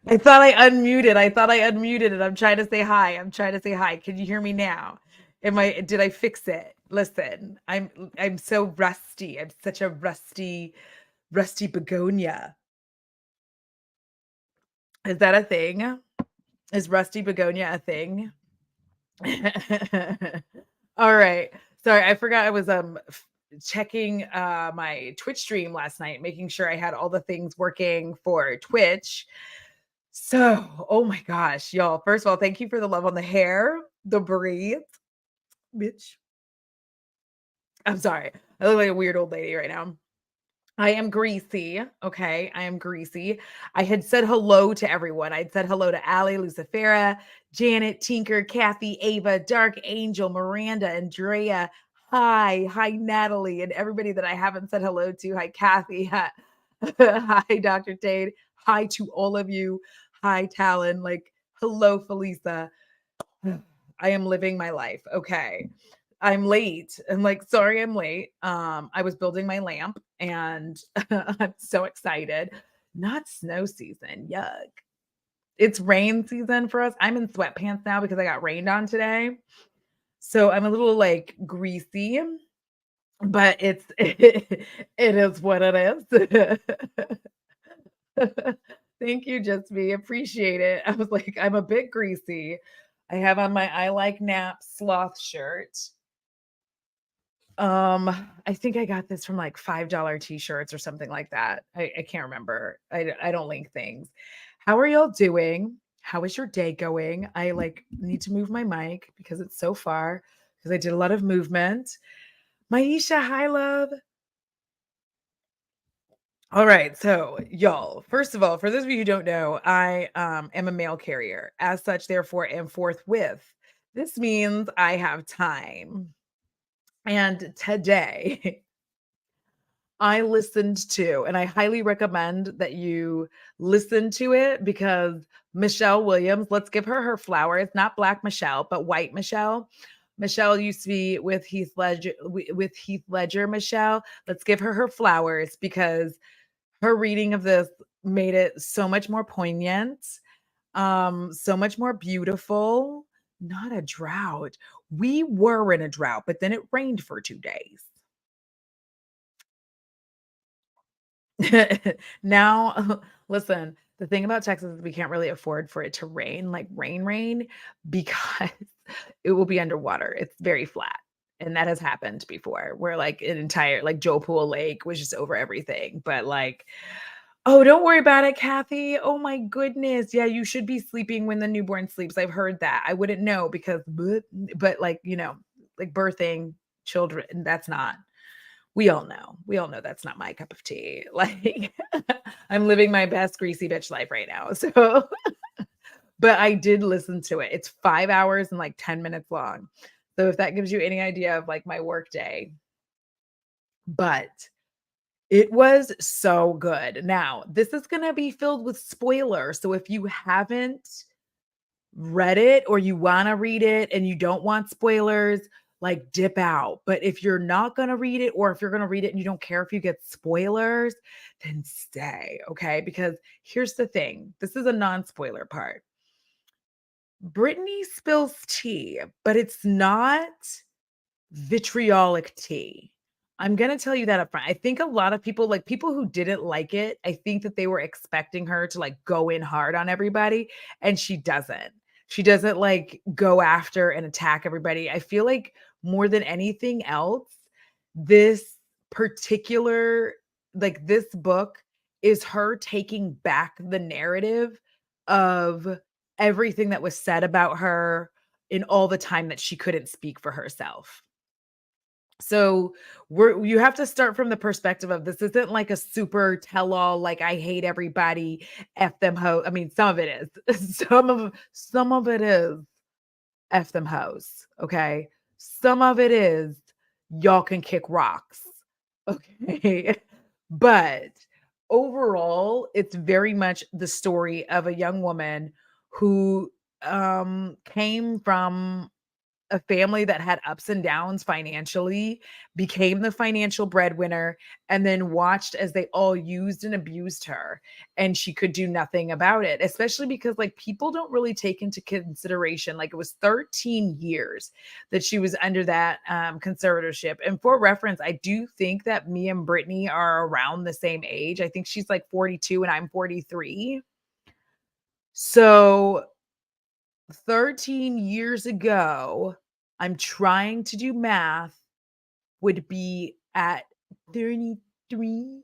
I thought I unmuted. I thought I unmuted and I'm trying to say hi. I'm trying to say hi. Can you hear me now? Did I fix it? Listen, I'm so rusty. I'm such a rusty begonia. Is that a thing? Is rusty begonia a thing? All right. Sorry, I forgot I was checking my Twitch stream last night, making sure I had all the things working for Twitch. So, oh my gosh, y'all. First of all, thank you for the love on the hair, the breathe, bitch. I'm sorry. I look like a weird old lady right now. I am greasy. Okay. I am greasy. I had said hello to everyone. I'd said hello to Allie, Lucifera, Janet, Tinker, Kathy, Ava, Dark Angel, Miranda, Andrea. Hi. Hi, Natalie, and everybody that I haven't said hello to. Hi, Kathy. Hi, hi Dr. Tade. Hi to all of you. Hi, Talon. Like, hello, Felisa. I am living my life. Okay. I'm late. I'm like, sorry, I'm late. I was building my lamp and I'm so excited. Not snow season. Yuck. It's rain season for us. I'm in sweatpants now because I got rained on today. So I'm a little like greasy, but it is what it is. Thank you, just me. Appreciate it. I was like, I'm a bit greasy. I have on my I like nap sloth shirt. I think I got this from like $5 t-shirts or something like that. I can't remember. I don't link things. How are y'all doing? How is your day going? I like need to move my mic because it's so far because I did a lot of movement. Maisha, hi love. All right, so y'all, first of all, for those of you who don't know, I am a mail carrier. As such, therefore, am forthwith. This means I have time. And today I listened to, and I highly recommend that you listen to it because Michelle Williams, let's give her her flowers, not Black Michelle, but White Michelle. Michelle used to be with Heath Ledger. Michelle, let's give her her flowers because her reading of this made it so much more poignant, so much more beautiful. Not a drought. We were in a drought, but then it rained for 2 days. Now, listen, the thing about Texas is we can't really afford for it to rain, like rain, because it will be underwater. It's very flat. And that has happened before where like an entire like Joe Pool Lake was just over everything. But like, oh, don't worry about it, Kathy. Oh my goodness. Yeah, you should be sleeping when the newborn sleeps. I've heard that. I wouldn't know because but like, like birthing children, that's not we all know that's not my cup of tea. Like I'm living my best greasy bitch life right now. So, but I did listen to it. It's 5 hours and like 10 minutes long. So if that gives you any idea of like my work day, but it was so good. Now, this is going to be filled with spoilers. So if you haven't read it or you want to read it and you don't want spoilers, like dip out. But if you're not going to read it, or if you're going to read it and you don't care if you get spoilers, then stay. Okay. Because here's the thing, this is a non spoiler part. Brittany spills tea, but it's not vitriolic tea. I'm gonna tell you that up front. I think a lot of people, like people who didn't like it, I think that they were expecting her to like go in hard on everybody, and she doesn't. She doesn't like go after and attack everybody. I feel like more than anything else, this particular, like this book is her taking back the narrative of everything that was said about her in all the time that she couldn't speak for herself. So you have to start from the perspective of this isn't like a super tell all, like I hate everybody, F them ho. I mean, some of it is. Some of it is F them hoes. Okay. Some of it is y'all can kick rocks. Okay. But overall, it's very much the story of a young woman who came from a family that had ups and downs financially, became the financial breadwinner, and then watched as they all used and abused her. And she could do nothing about it, especially because, like, people don't really take into consideration, like, it was 13 years that she was under that conservatorship. And for reference, I do think that me and Brittany are around the same age. I think she's like 42 and I'm 43. So 13 years ago, I'm trying to do math, would be at 33,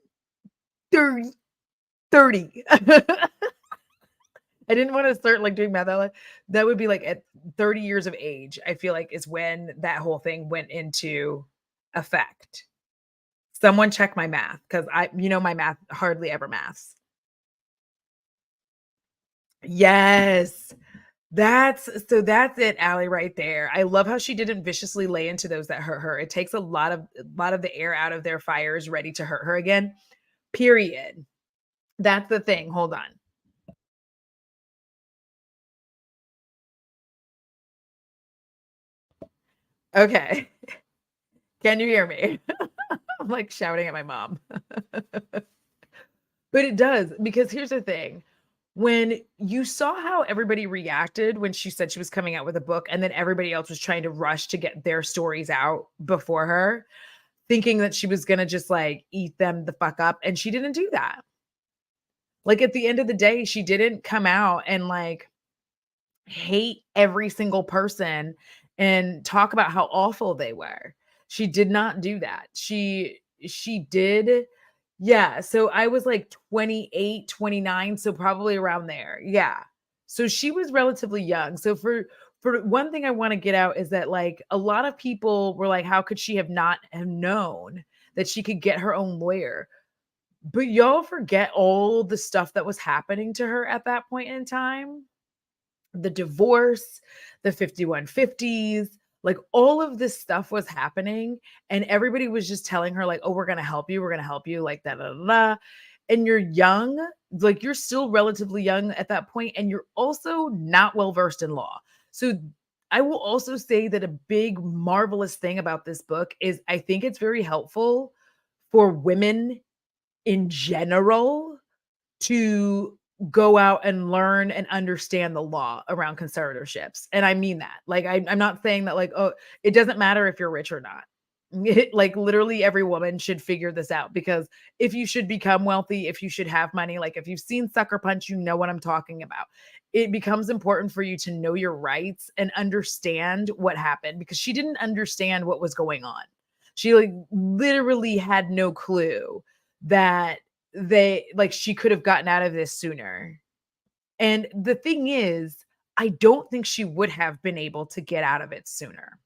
30, 30. I didn't want to start like doing math. That would be like at 30 years of age, I feel like is when that whole thing went into effect. Someone check my math because my math hardly ever maths. Yes. That's it, Allie, right there. I love how she didn't viciously lay into those that hurt her. It takes a lot of the air out of their fires ready to hurt her again. Period. That's the thing. Hold on. Okay. Can you hear me? I'm like shouting at my mom. But it does, because here's the thing. When you saw how everybody reacted when she said she was coming out with a book, and then everybody else was trying to rush to get their stories out before her, thinking that she was gonna just, like, eat them the fuck up, and she didn't do that. Like, at the end of the day, she didn't come out and, like, hate every single person and talk about how awful they were. She did not do that. She did. Yeah, so I was, like, 28, 29, so probably around there. Yeah. So she was relatively young. So for one thing I wanna get out is that, like, a lot of people were like, "How could she have not have known that she could get her own lawyer?" But y'all forget all the stuff that was happening to her at that point in time. The divorce, the 5150s, like all of this stuff was happening, and everybody was just telling her like, "Oh, we're going to help you. We're going to help you," like da da da. Da. And you're young, like you're still relatively young at that point, and you're also not well versed in law. So I will also say that a big marvelous thing about this book is I think it's very helpful for women in general to go out and learn and understand the law around conservatorships. And I mean that. Like, I'm not saying that, like, oh, it doesn't matter if you're rich or not. Like, literally, every woman should figure this out because if you should become wealthy, if you should have money, like, if you've seen Sucker Punch, you know what I'm talking about. It becomes important for you to know your rights and understand what happened because she didn't understand what was going on. She, like, literally had no clue that she could have gotten out of this sooner. And the thing is, I don't think she would have been able to get out of it sooner.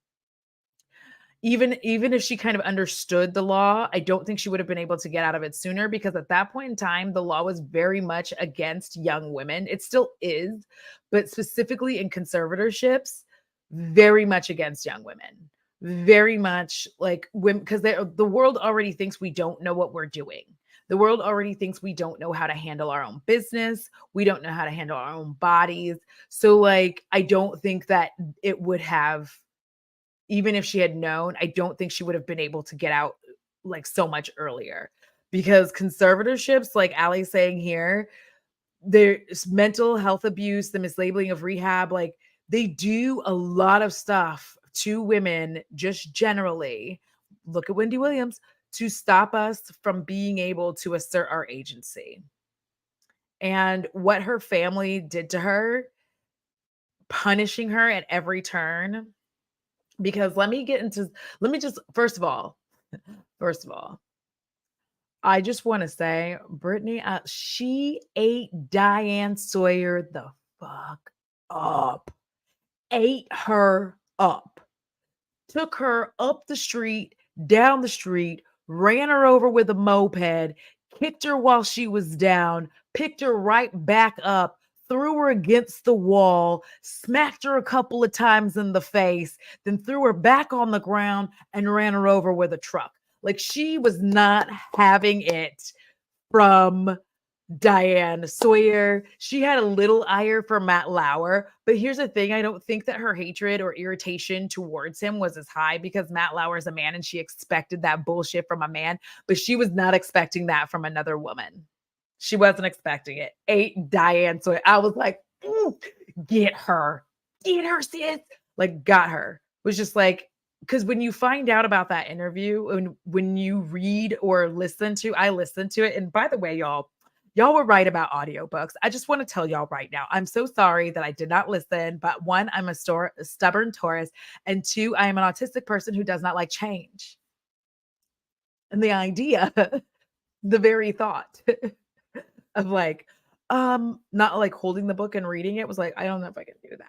Even if she kind of understood the law, I don't think she would have been able to get out of it sooner because at that point in time, the law was very much against young women. It still is, but specifically in conservatorships, very much against young women. Very much like women, because the world already thinks we don't know what we're doing. The world already thinks we don't know how to handle our own business. We don't know how to handle our own bodies. So, like, I don't think that it would have, even if she had known, I don't think she would have been able to get out like so much earlier because conservatorships, like Allie's saying here, there's mental health abuse, the mislabeling of rehab, like they do a lot of stuff to women just generally, look at Wendy Williams, to stop us from being able to assert our agency. And what her family did to her, punishing her at every turn. Because let me just, first of all, I just want to say, Britney, she ate Diane Sawyer the fuck up, ate her up, took her up the street, down the street, ran her over with a moped, kicked her while she was down, picked her right back up, threw her against the wall, smacked her a couple of times in the face, then threw her back on the ground and ran her over with a truck. Like, she was not having it from Diane Sawyer. She had a little ire for Matt Lauer, but here's the thing. I don't think that her hatred or irritation towards him was as high because Matt Lauer is a man and she expected that bullshit from a man, but she was not expecting that from another woman. She wasn't expecting it. Ate Diane Sawyer. I was like, get her, sis. Like, got her. Was just like, because when you find out about that interview and when you read or listen to, I listened to it. And by the way, y'all were right about audiobooks. I just want to tell y'all right now, I'm so sorry that I did not listen. But one, I'm a stubborn Taurus. And two, I am an autistic person who does not like change. And the idea, the very thought of like, not like holding the book and reading it was like, I don't know if I can do that.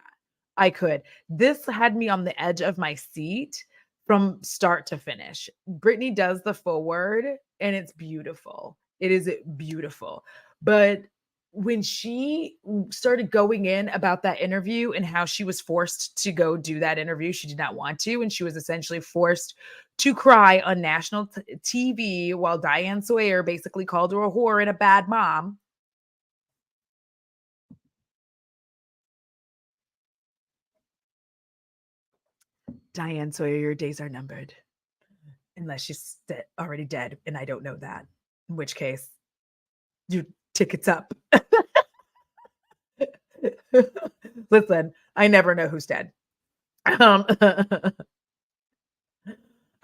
I could. This had me on the edge of my seat from start to finish. Britney does the forward and it's beautiful. It is beautiful. But when she started going in about that interview and how she was forced to go do that interview, she did not want to. And she was essentially forced to cry on national TV while Diane Sawyer basically called her a whore and a bad mom. Diane Sawyer, your days are numbered. Unless she's already dead, and I don't know that. In which case, your ticket's up. Listen, I never know who's dead. I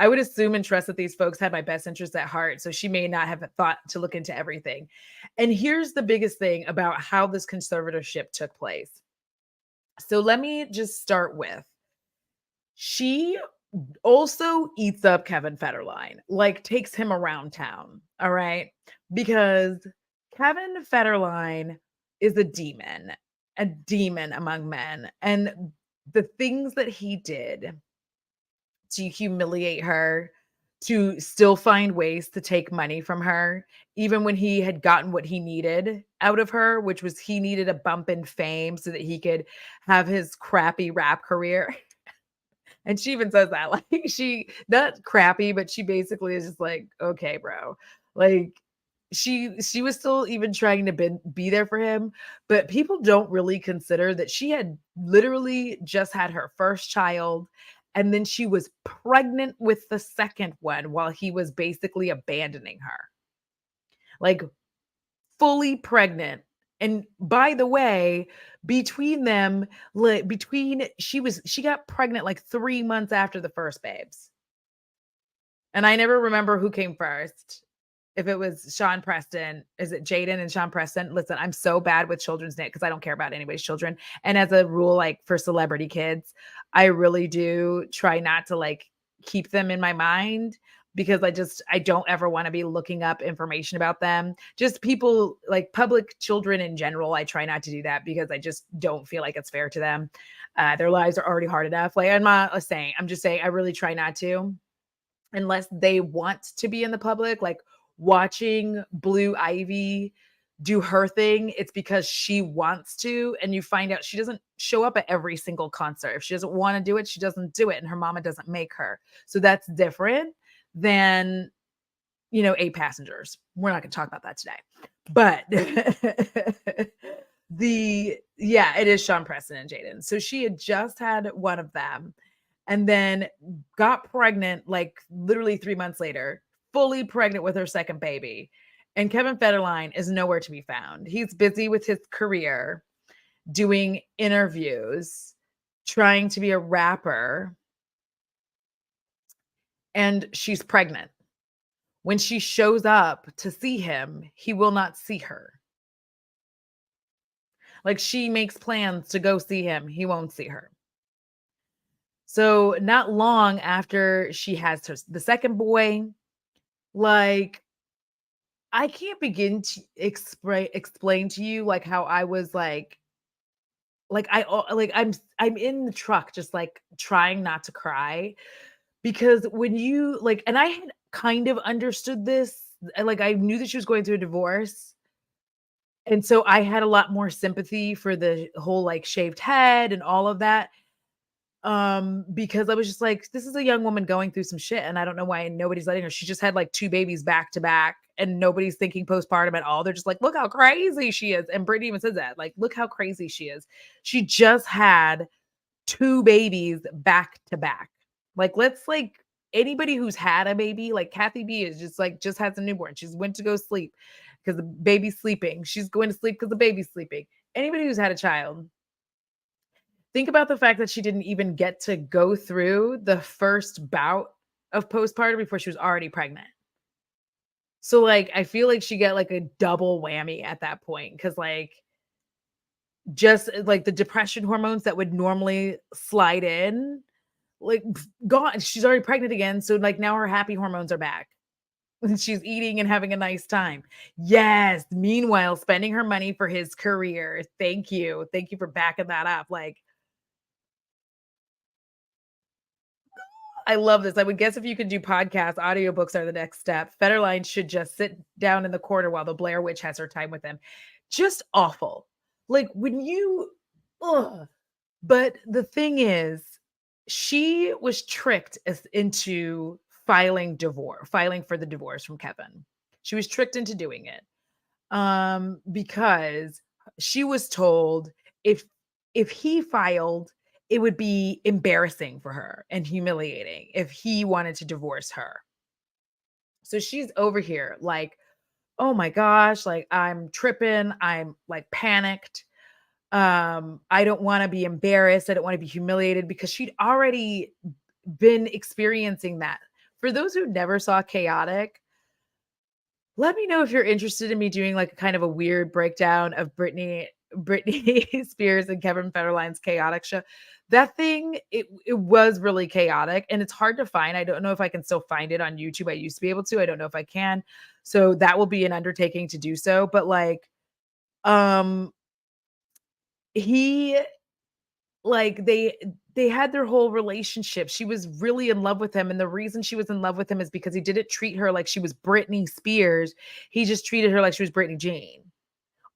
would assume and trust that these folks had my best interests at heart, so she may not have thought to look into everything. And here's the biggest thing about how this conservatorship took place. So let me just start with, she also eats up Kevin Federline, like takes him around town. All right. Because Kevin Federline is a demon among men. And the things that he did to humiliate her, to still find ways to take money from her, even when he had gotten what he needed out of her, which was he needed a bump in fame so that he could have his crappy rap career. And she even says that, like, she not crappy, but she basically is just like, okay, bro. Like, she was still even trying to be there for him, but people don't really consider that she had literally just had her first child, and then she was pregnant with the second one while he was basically abandoning her. Like, fully pregnant. And by the way, between them, she got pregnant like 3 months after the first babes. And I never remember who came first. If it was Sean Preston, is it Jaden and Sean Preston? Listen, I'm so bad with children's names because I don't care about anybody's children. And as a rule, like for celebrity kids, I really do try not to like keep them in my mind because I don't ever want to be looking up information about them. Just people like public children in general. I try not to do that because I just don't feel like it's fair to them. Their lives are already hard enough. Like I'm just saying I really try not to unless they want to be in the public, like watching Blue Ivy do her thing. It's because she wants to, and you find out she doesn't show up at every single concert. If she doesn't want to do it, she doesn't do it, and her mama doesn't make her. So that's different than, 8 passengers. We're not going to talk about that today. But it is Sean Preston and Jaden. So she had just had one of them and then got pregnant like literally 3 months later, fully pregnant with her second baby. And Kevin Federline is nowhere to be found. He's busy with his career, doing interviews, trying to be a rapper. and she's pregnant. When she shows up to see him, he will not see her. Like, she makes plans to go see him, he won't see her. So, not long after she has the second boy, like, I can't begin to explain to you, like, how I was I'm in the truck just, like, trying not to cry, because when you like and I had kind of understood this, like, I knew that she was going through a divorce, and so I had a lot more sympathy for the whole, like, shaved head and all of that, because I was just like, "This is a young woman going through some shit, and I don't know why nobody's letting her." She just had, like, 2 babies back to back, and nobody's thinking postpartum at all. They're just like, "Look how crazy she is," and Brittany even says that, like, "Look how crazy she is." She just had 2 babies back to back. Like, let's like anybody who's had a baby, like Kathy B is just like just has a newborn. She's went to go sleep because the baby's sleeping. She's going to sleep because the baby's sleeping. Anybody who's had a child, think about the fact that she didn't even get to go through the first bout of postpartum before she was already pregnant. So like I feel like she got like a double whammy at that point because like just like the depression hormones that would normally slide in, like, gone. She's already pregnant again, so, like, now her happy hormones are back, and she's eating and having a nice time. Yes, meanwhile, spending her money for his career. Thank you. Thank you for backing that up, like, I love this. I would guess if you could do podcasts, audiobooks are the next step. Federline should just sit down in the corner while the Blair Witch has her time with him. Just awful. Like, when you ugh. But the thing is, she was tricked into filing for the divorce from Kevin. She was tricked into doing it. Because she was told if he filed, it would be embarrassing for her and humiliating if he wanted to divorce her. So she's over here like, "Oh my gosh, like I'm tripping, I'm like panicked. I don't want to be embarrassed. I don't want to be humiliated," because she'd already been experiencing that. For those who never saw Chaotic, let me know if you're interested in me doing like a kind of a weird breakdown of Britney Spears and Kevin Federline's Chaotic show. That thing, it was really chaotic and it's hard to find. I don't know if I can still find it on YouTube. I used to be able to. I don't know if I can. So that will be an undertaking to do so. But like, um, he like they had their whole relationship. She was really in love with him, and the reason she was in love with him is because he didn't treat her like she was Britney Spears. He just treated her like she was Britney Jean.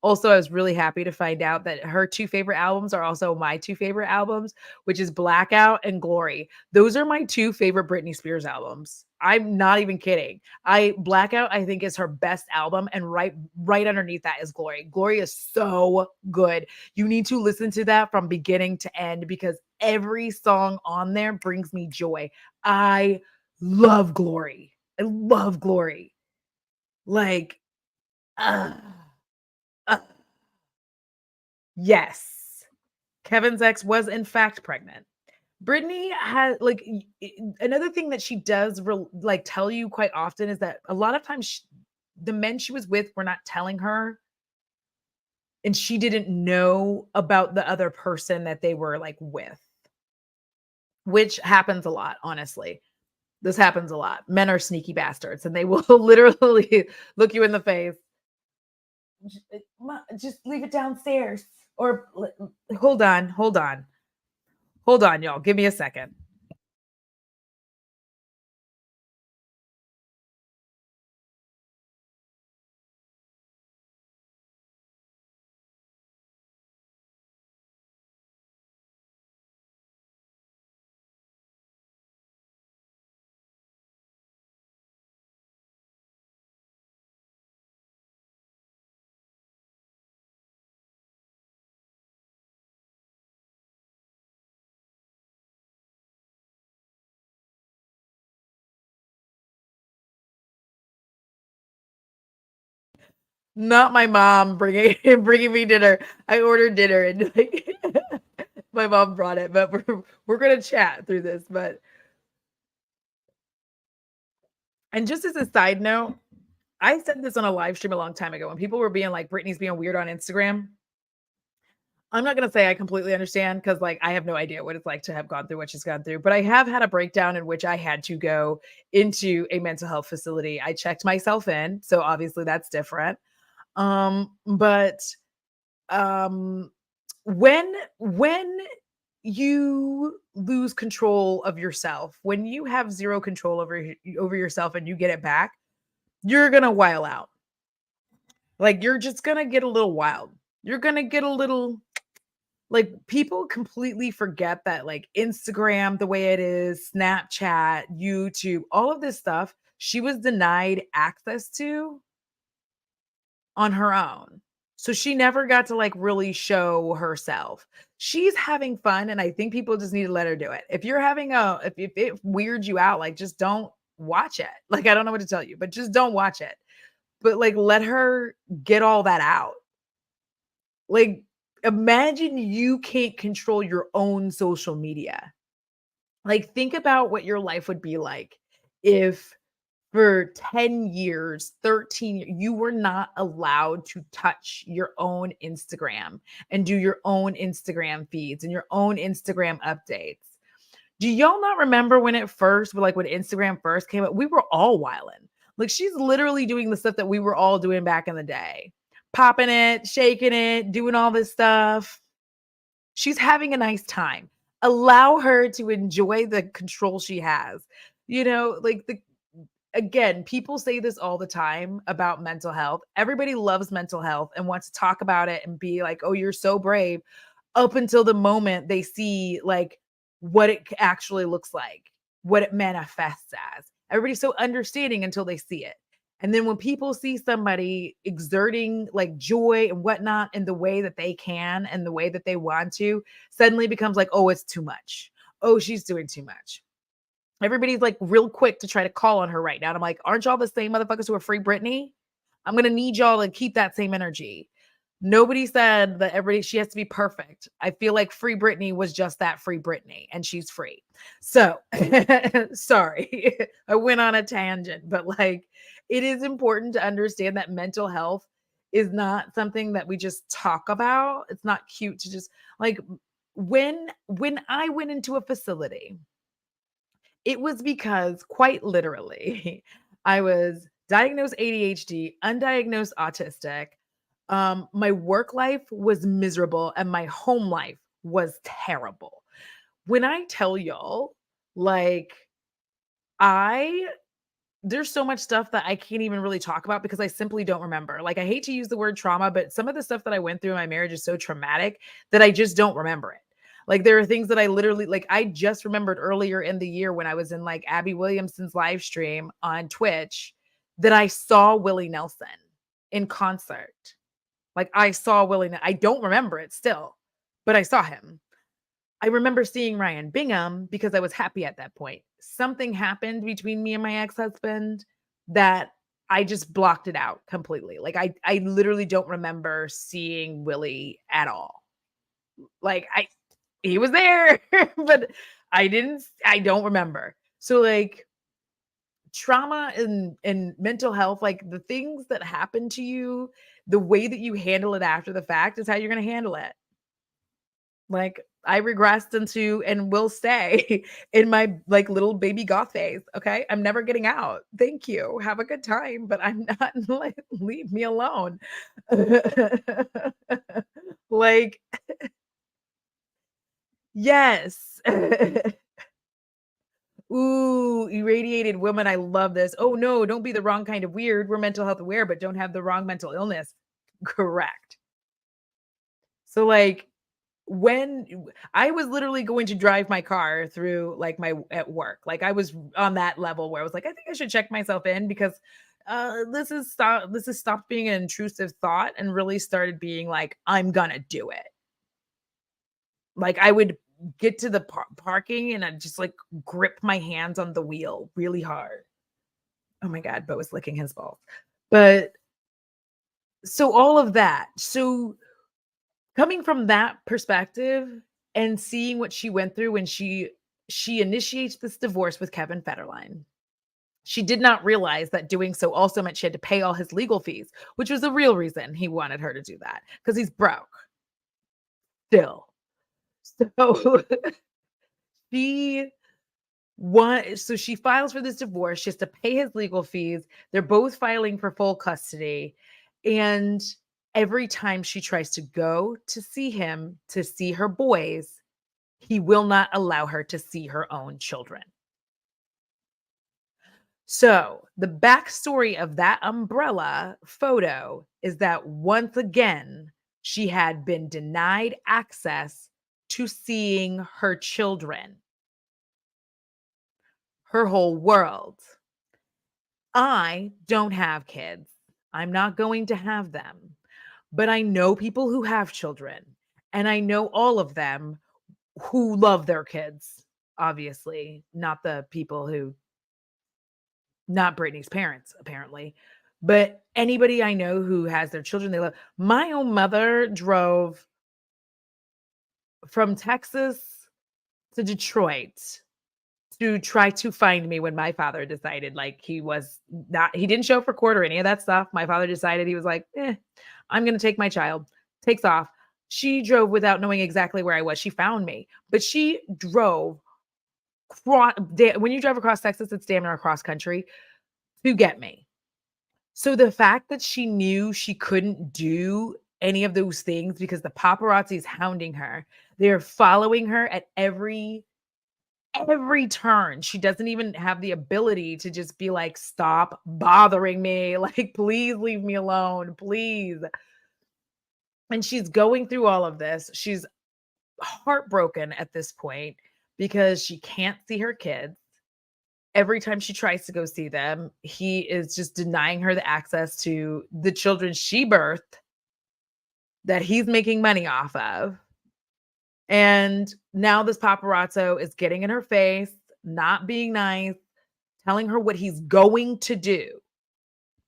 Also, I was really happy to find out that her 2 favorite albums are also my 2 favorite albums, which is Blackout and Glory. Those are my 2 favorite Britney Spears albums. I'm not even kidding. I Blackout, I think, is her best album, and right underneath that is Glory. Glory is so good. You need to listen to that from beginning to end because every song on there brings me joy. I love Glory. I love Glory. Like, uh, uh, yes. Kevin's ex was in fact pregnant. Brittany had like another thing that she does like tell you quite often is that a lot of times the men she was with were not telling her, and she didn't know about the other person that they were like with, which happens a lot, honestly. This happens a lot. Men are sneaky bastards and they will literally look you in the face. Just leave it downstairs or hold on, hold on. Hold on, y'all. Give me a second. Not my mom bringing bringing me dinner. I ordered dinner and like my mom brought it, but we're gonna chat through this. But And just as a side note, I said this on a live stream a long time ago when people were being like, Britney's being weird on Instagram. I'm not gonna say I completely understand because, like, I have no idea what it's like to have gone through what she's gone through, but I have had a breakdown in which I had to go into a mental health facility. I checked myself in, so obviously that's different. But um, when you lose control of yourself, when you have zero control over yourself and you get it back, you're gonna while out. Like you're just gonna get a little wild. You're gonna get a little like people completely forget that like Instagram, the way it is, Snapchat, YouTube, all of this stuff, she was denied access to on her own. So she never got to like really show herself. She's having fun, and I think people just need to let her do it. If you're having if it weirds you out, like just don't watch it. Like I don't know what to tell you, but just don't watch it. But like let her get all that out. Like imagine you can't control your own social media. Like think about what your life would be like if for 10 years, 13 you were not allowed to touch your own Instagram and do your own Instagram feeds and your own Instagram updates. Do y'all not remember when it first, like when Instagram first came up, we were all wilding. Like she's literally doing the stuff that we were all doing back in the day. Popping it, shaking it, doing all this stuff. She's having a nice time. Allow her to enjoy the control she has. You know, like the again, people say this all the time about mental health. Everybody loves mental health and wants to talk about it and be like, "Oh, you're so brave." Up until the moment they see like what it actually looks like, what it manifests as. Everybody's so understanding until they see it. And then when people see somebody exerting like joy and whatnot in the way that they can and the way that they want to, suddenly becomes like, oh, it's too much. Oh, she's doing too much. Everybody's like real quick to try to call on her right now. And I'm like, aren't y'all the same motherfuckers who are free Britney? I'm gonna need y'all to keep that same energy. Nobody said that everybody she has to be perfect. I feel like free Britney was just that free Britney, and she's free. So sorry, I went on a tangent, but like it is important to understand that mental health is not something that we just talk about. It's not cute to just like when I went into a facility it was because quite literally, I was diagnosed ADHD, undiagnosed autistic. My work life was miserable and my home life was terrible. When I tell y'all, like, I there's so much stuff that I can't even really talk about because I simply don't remember. Like, I hate to use the word trauma, but some of the stuff that I went through in my marriage is so traumatic that I just don't remember it. Like, there are things that I literally, like, I just remembered earlier in the year when I was in like Abby Williamson's live stream on Twitch that I saw Willie Nelson in concert. Like, I saw I don't remember it still, but I saw him. I remember seeing Ryan Bingham because I was happy at that point. Something happened between me and my ex-husband that I just blocked it out completely. Like I literally don't remember seeing Willie at all. Like he was there, but I don't remember. So like trauma and mental health, like the things that happen to you, the way that you handle it after the fact is how you're going to handle it. Like, I regressed into and will stay in my, like, little baby goth phase, okay? I'm never getting out. Thank you. Have a good time, but I'm not like, leave me alone. Like, yes. Ooh, irradiated woman, I love this. Oh, no, don't be the wrong kind of weird. We're mental health aware, but don't have the wrong mental illness. Correct. So, like, when I was literally going to drive my car through like my at work, like I was on that level where I was like, I think I should check myself in because this has stopped being an intrusive thought and really started being like, I'm gonna do it. Like I would get to the parking and I'd just like grip my hands on the wheel really hard. Oh my God, Bo was licking his balls. But so all of that. So coming from that perspective and seeing what she went through when she initiates this divorce with Kevin Federline. She did not realize that doing so also meant she had to pay all his legal fees, which was the real reason he wanted her to do that because he's broke still. So she she files for this divorce. She has to pay his legal fees. They're both filing for full custody. And every time she tries to go to see him to see her boys, he will not allow her to see her own children. So, the backstory of that umbrella photo is that once again, she had been denied access to seeing her children, her whole world. I don't have kids. I'm not going to have them. But I know people who have children, and I know all of them who love their kids. Obviously, not the people who not Britney's parents, apparently. But anybody I know who has their children, they love. My own mother drove from Texas to Detroit to try to find me when my father decided like he didn't show up for court or any of that stuff. My father decided he was like, I'm gonna take my child, takes off. She drove without knowing exactly where I was. She found me, but she drove when you drive across Texas, it's damn near across country to get me. So the fact that she knew she couldn't do any of those things because the paparazzi is hounding her, they're following her at every turn. She doesn't even have the ability to just be like, stop bothering me. Like, please leave me alone, please. And she's going through all of this. She's heartbroken at this point because she can't see her kids. Every time she tries to go see them, he is just denying her the access to the children she birthed that he's making money off of. And now this paparazzo is getting in her face, not being nice, telling her what he's going to do,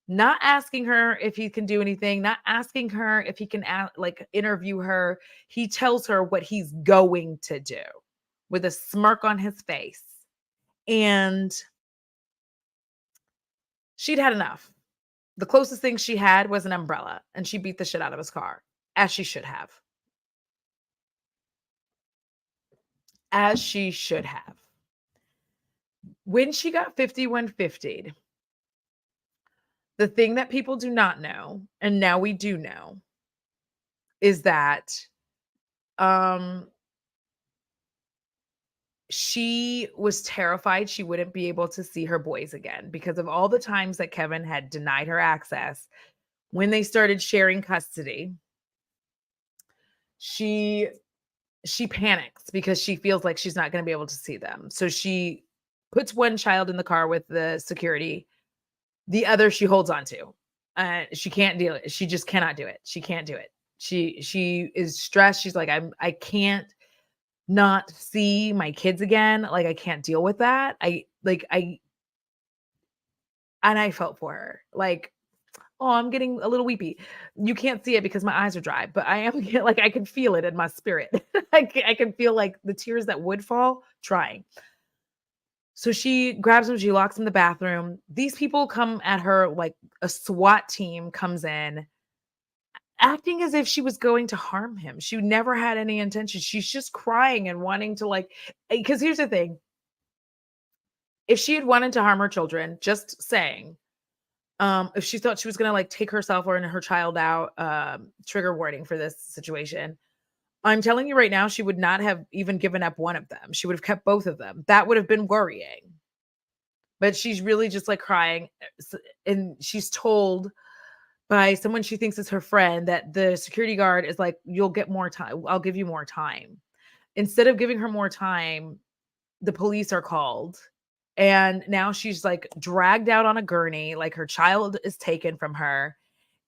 not asking her if he can do anything, not asking her if he can interview her. He tells her what he's going to do with a smirk on his face. And she'd had enough. The closest thing she had was an umbrella, and she beat the shit out of his car, as she should have. As she should have. When she got 5150'd, the thing that people do not know, and now we do know, is that um she was terrified she wouldn't be able to see her boys again because of all the times that Kevin had denied her access. When they started sharing custody, she panics because she feels like she's not going to be able to see them. So she puts one child in the car with the security, the other she holds on to. She can't deal it. She just cannot do it. She can't do it. She is stressed. She's like, I can't not see my kids again. Like, I can't deal with that. And I felt for her. Like, oh, I'm getting a little weepy. You can't see it because my eyes are dry, but I am like, I can feel it in my spirit. I can feel like the tears that would fall trying. So she grabs him, she locks him in the bathroom. These people come at her like a SWAT team comes in, acting as if she was going to harm him. She never had any intention. She's just crying and wanting to because here's the thing. If she had wanted to harm her children, just saying, if she thought she was gonna take herself or her child out, trigger warning for this situation. I'm telling you right now, she would not have even given up one of them. She would have kept both of them. That would have been worrying. But she's really just crying. And she's told by someone she thinks is her friend that the security guard is like, you'll get more time. I'll give you more time. Instead of giving her more time, the police are called. And now she's dragged out on a gurney, like her child is taken from her.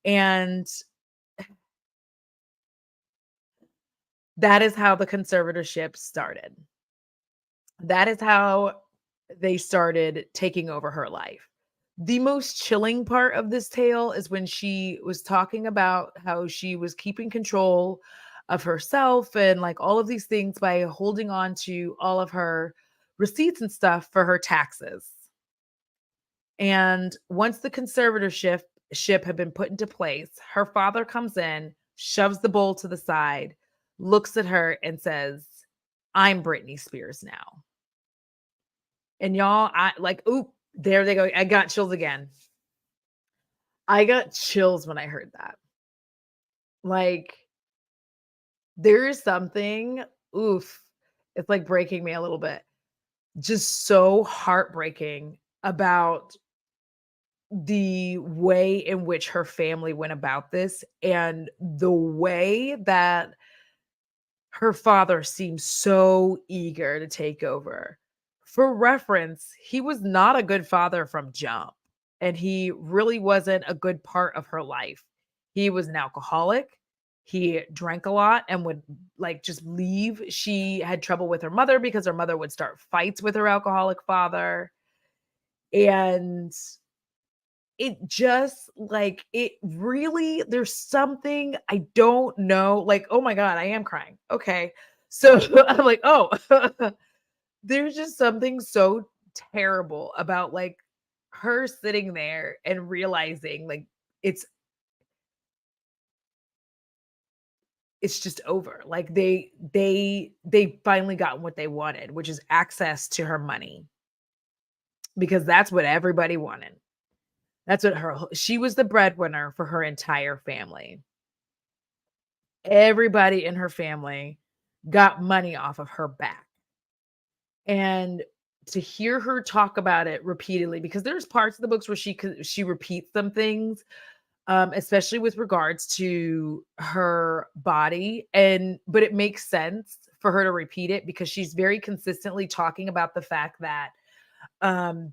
And that is how the conservatorship started. That is how they started taking over her life. The most chilling part of this tale is when she was talking about how she was keeping control of herself and all of these things by holding on to all of her receipts and stuff for her taxes. And once the conservatorship ship had been put into place, her father comes in, shoves the bowl to the side, looks at her and says, "I'm Britney Spears now." And y'all, I like, oop, there they go. I got chills again. I got chills when I heard that. Like, there is something, oof, it's like breaking me a little bit. Just so heartbreaking about the way in which her family went about this and the way that her father seemed so eager to take over. For reference, he was not a good father from jump, and he really wasn't a good part of her life. He was an alcoholic. He drank a lot and would like just leave. She had trouble with her mother because her mother would start fights with her alcoholic father. And it just like it really there's something I don't know, like, oh my God, I am crying. Okay. So I'm like, oh, there's just something so terrible about like her sitting there and realizing like it's it's just over. Like they finally got what they wanted, which is access to her money because that's what everybody wanted. That's what her she was the breadwinner for her entire family. Everybody in her family got money off of her back. And to hear her talk about it repeatedly, because there's parts of the books where she repeats some things, especially with regards to her body, and but it makes sense for her to repeat it because she's very consistently talking about the fact that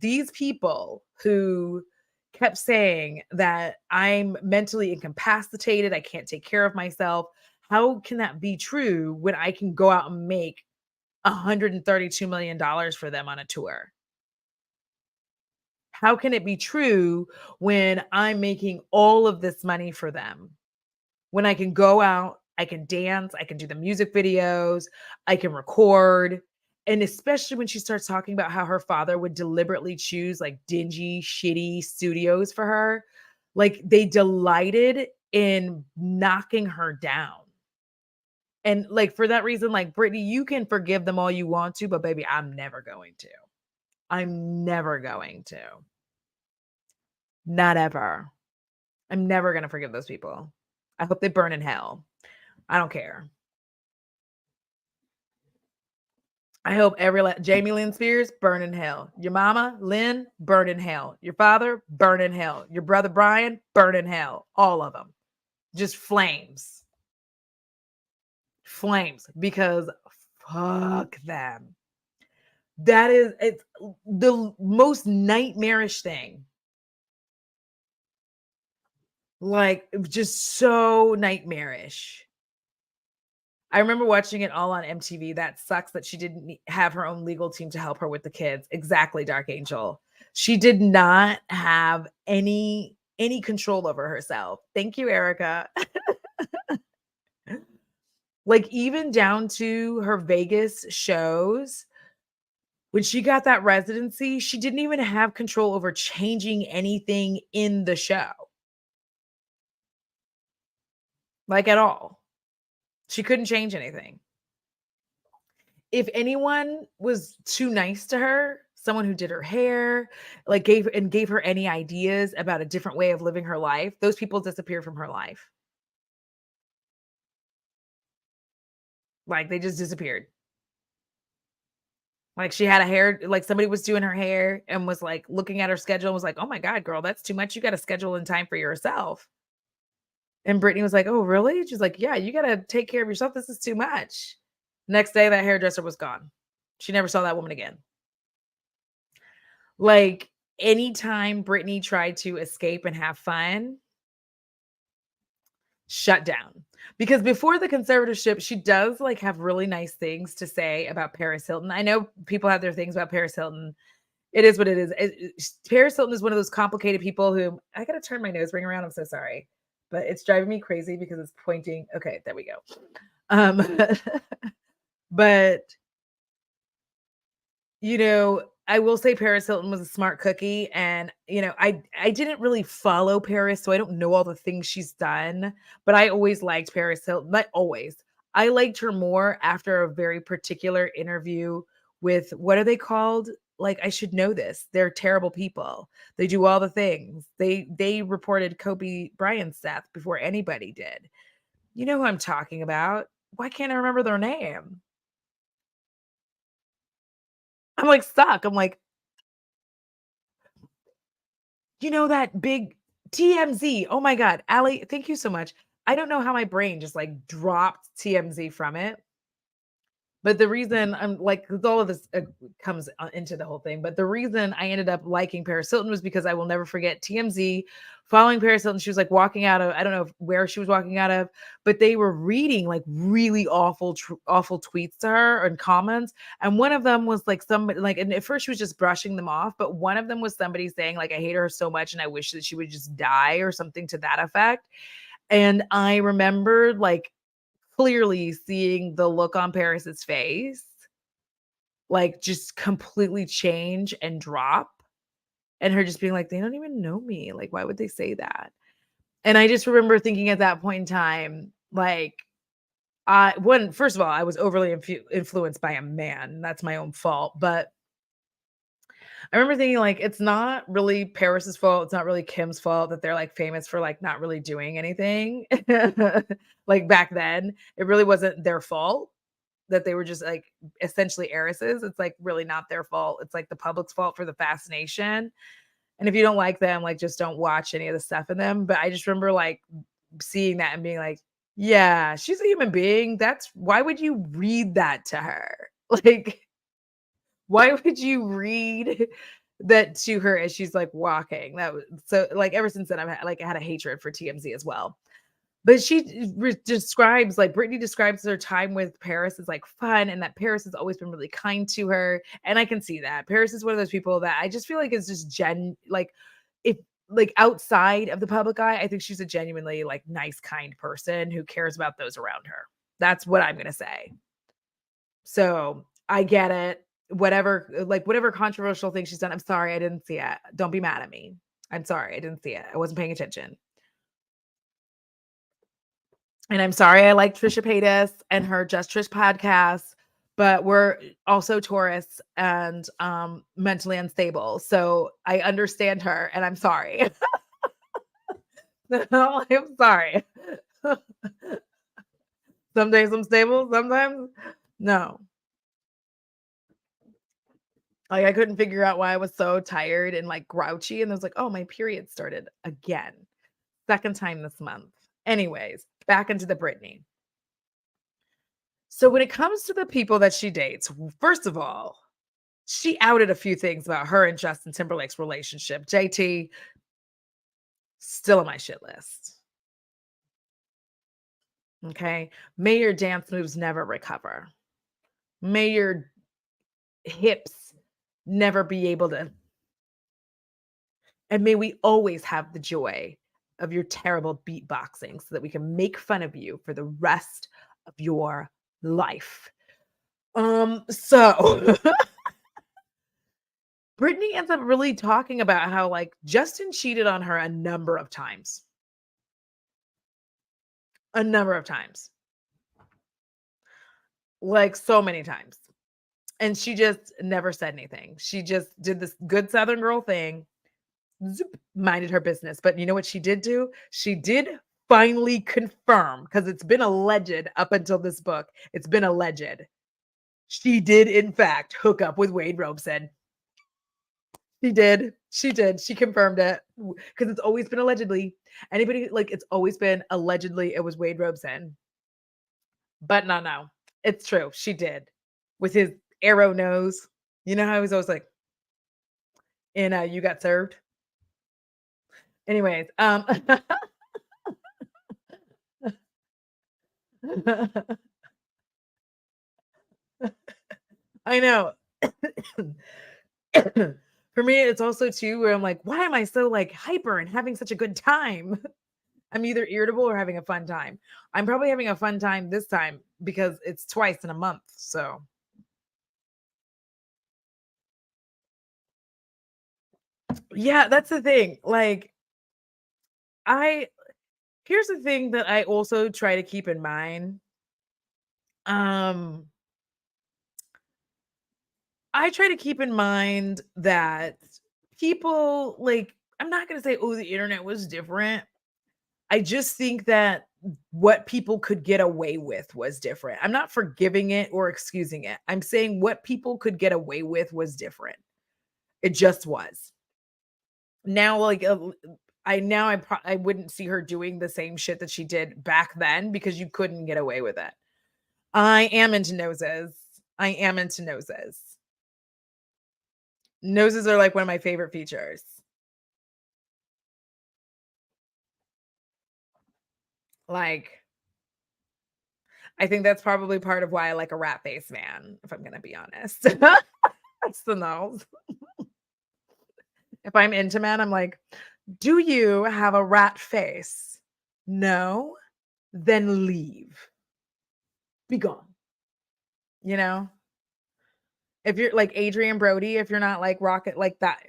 these people who kept saying that I'm mentally incapacitated, I can't take care of myself. How can that be true when I can go out and make $132 million for them on a tour? How can it be true when I'm making all of this money for them? When I can go out, I can dance, I can do the music videos, I can record. And especially when she starts talking about how her father would deliberately choose like dingy, shitty studios for her, like they delighted in knocking her down. And like for that reason, like Brittany, you can forgive them all you want to, but baby, I'm never going to. I'm never going to. Not ever. I'm never going to forgive those people. I hope they burn in hell. I don't care. I hope Jamie Lynn Spears, burn in hell. Your mama, Lynn, burn in hell. Your father, burn in hell. Your brother, Brian, burn in hell. All of them. Just flames. Flames. Because fuck them. That is, it's the most nightmarish thing. Like, it was just so nightmarish. I remember watching it all on MTV. That sucks that she didn't have her own legal team to help her with the kids. Exactly, Dark Angel. She did not have any control over herself. Thank you, Erica. Like even down to her Vegas shows, when she got that residency, she didn't even have control over changing anything in the show. Like at all. She couldn't change anything. If anyone was too nice to her, someone who did her hair, like gave her any ideas about a different way of living her life, those people disappeared from her life. Like they just disappeared. Like she had a hair, like somebody was doing her hair and was like looking at her schedule and was like, "Oh my God, girl, that's too much. You got to schedule in time for yourself." And Brittany was like, "Oh, really?" She's like, "Yeah, you got to take care of yourself. This is too much." Next day, that hairdresser was gone. She never saw that woman again. Like anytime Brittany tried to escape and have fun, shut down. Because before the conservatorship, she does like have really nice things to say about Paris Hilton. I know people have their things about Paris Hilton. It is what it is. Paris Hilton is one of those complicated people who I got to turn my nose ring around. I'm so sorry, but it's driving me crazy because it's pointing. Okay, there we go. Um, but you know, I will say Paris Hilton was a smart cookie, and, I didn't really follow Paris, so I don't know all the things she's done, but I always liked Paris Hilton, not always. I liked her more after a very particular interview with what are they called? Like, I should know this. They're terrible people. They do all the things. They reported Kobe Bryant's death before anybody did. You know who I'm talking about. Why can't I remember their name? I'm, like, stuck. I'm like, that big TMZ. Oh my god, Allie, thank you so much. I don't know how my brain just, like, dropped TMZ from it. But the reason I'm like, 'cause all of this comes into the whole thing, but the reason I ended up liking Paris Hilton was because I will never forget TMZ following Paris Hilton. She was like walking out of, I don't know where she was walking out of, but they were reading like really awful, awful tweets to her and comments. And one of them was like somebody, like, and at first she was just brushing them off, but one of them was somebody saying, like, I hate her so much and I wish that she would just die or something to that effect. And I remembered like clearly seeing the look on Paris's face, like, just completely change and drop, and her just being like, "They don't even know me, like, why would they say that?" And I just remember thinking at that point in time, like, I one first of all, I was overly influenced by a man, that's my own fault, but I remember thinking, like, it's not really Paris's fault, it's not really Kim's fault that they're, like, famous for, like, not really doing anything. Like, back then, it really wasn't their fault that they were just, like, essentially heiresses. It's, like, really not their fault. It's, like, the public's fault for the fascination, and if you don't like them, like, just don't watch any of the stuff in them, but I just remember, like, seeing that and being like, "Yeah, she's a human being. That's why would you read that to her?" Like, why would you read that to her as she's, like, walking? That was so, like, ever since then, I had a hatred for TMZ as well. But she describes like Brittany describes her time with Paris as like fun and that Paris has always been really kind to her. And I can see that. Paris is one of those people that I just feel like is just like if like outside of the public eye, I think she's a genuinely like nice, kind person who cares about those around her. That's what I'm gonna say. So I get it. Whatever controversial thing she's done. I'm sorry, I didn't see it. Don't be mad at me. I'm sorry, I didn't see it. I wasn't paying attention. And I'm sorry I like Trisha Paytas and her Just Trish podcast, but we're also Taurus and mentally unstable. So I understand her and I'm sorry. No, I'm sorry. Some days I'm stable, sometimes no. Like I couldn't figure out why I was so tired and like grouchy. And I was like, oh, my period started again. Second time this month. Anyways, back into the Britney. So when it comes to the people that she dates, first of all, she outed a few things about her and Justin Timberlake's relationship. JT, still on my shit list. Okay. May your dance moves never recover. May your hips never be able to, and may we always have the joy of your terrible beatboxing so that we can make fun of you for the rest of your life. So Brittany ends up really talking about how like Justin cheated on her a number of times. A number of times. Like so many times. And she just never said anything. She just did this good Southern girl thing, zoop, minded her business. But you know what she did do? She did finally confirm because it's been alleged up until this book. It's been alleged. She did, in fact, hook up with Wade Robeson. She did. She did. She confirmed it because it's always been allegedly. Anybody like it's always been allegedly it was Wade Robeson. But no, no. It's true. She did. With his arrow nose. You know how he was always like in You Got Served? Anyways, I know. For me, it's also too where I'm like, why am I so like hyper and having such a good time? I'm either irritable or having a fun time. I'm probably having a fun time this time because it's twice in a month. So Yeah, that's the thing. Like, I here's the thing that I also try to keep in mind. Um, I try to keep in mind that people like I'm not gonna say, oh, the internet was different. I just think that what people could get away with was different. I'm not forgiving it or excusing it. I'm saying what people could get away with was different. It just was. Now, like, I wouldn't see her doing the same shit that she did back then because you couldn't get away with it. I am into noses. I am into noses. Noses are like one of my favorite features. Like, I think that's probably part of why I like a rat face man, if I'm gonna be honest. That's the nose. If I'm into men, I'm like, do you have a rat face? No? Then leave. Be gone. You know? If you're like Adrian Brody, if you're not like rocket like that,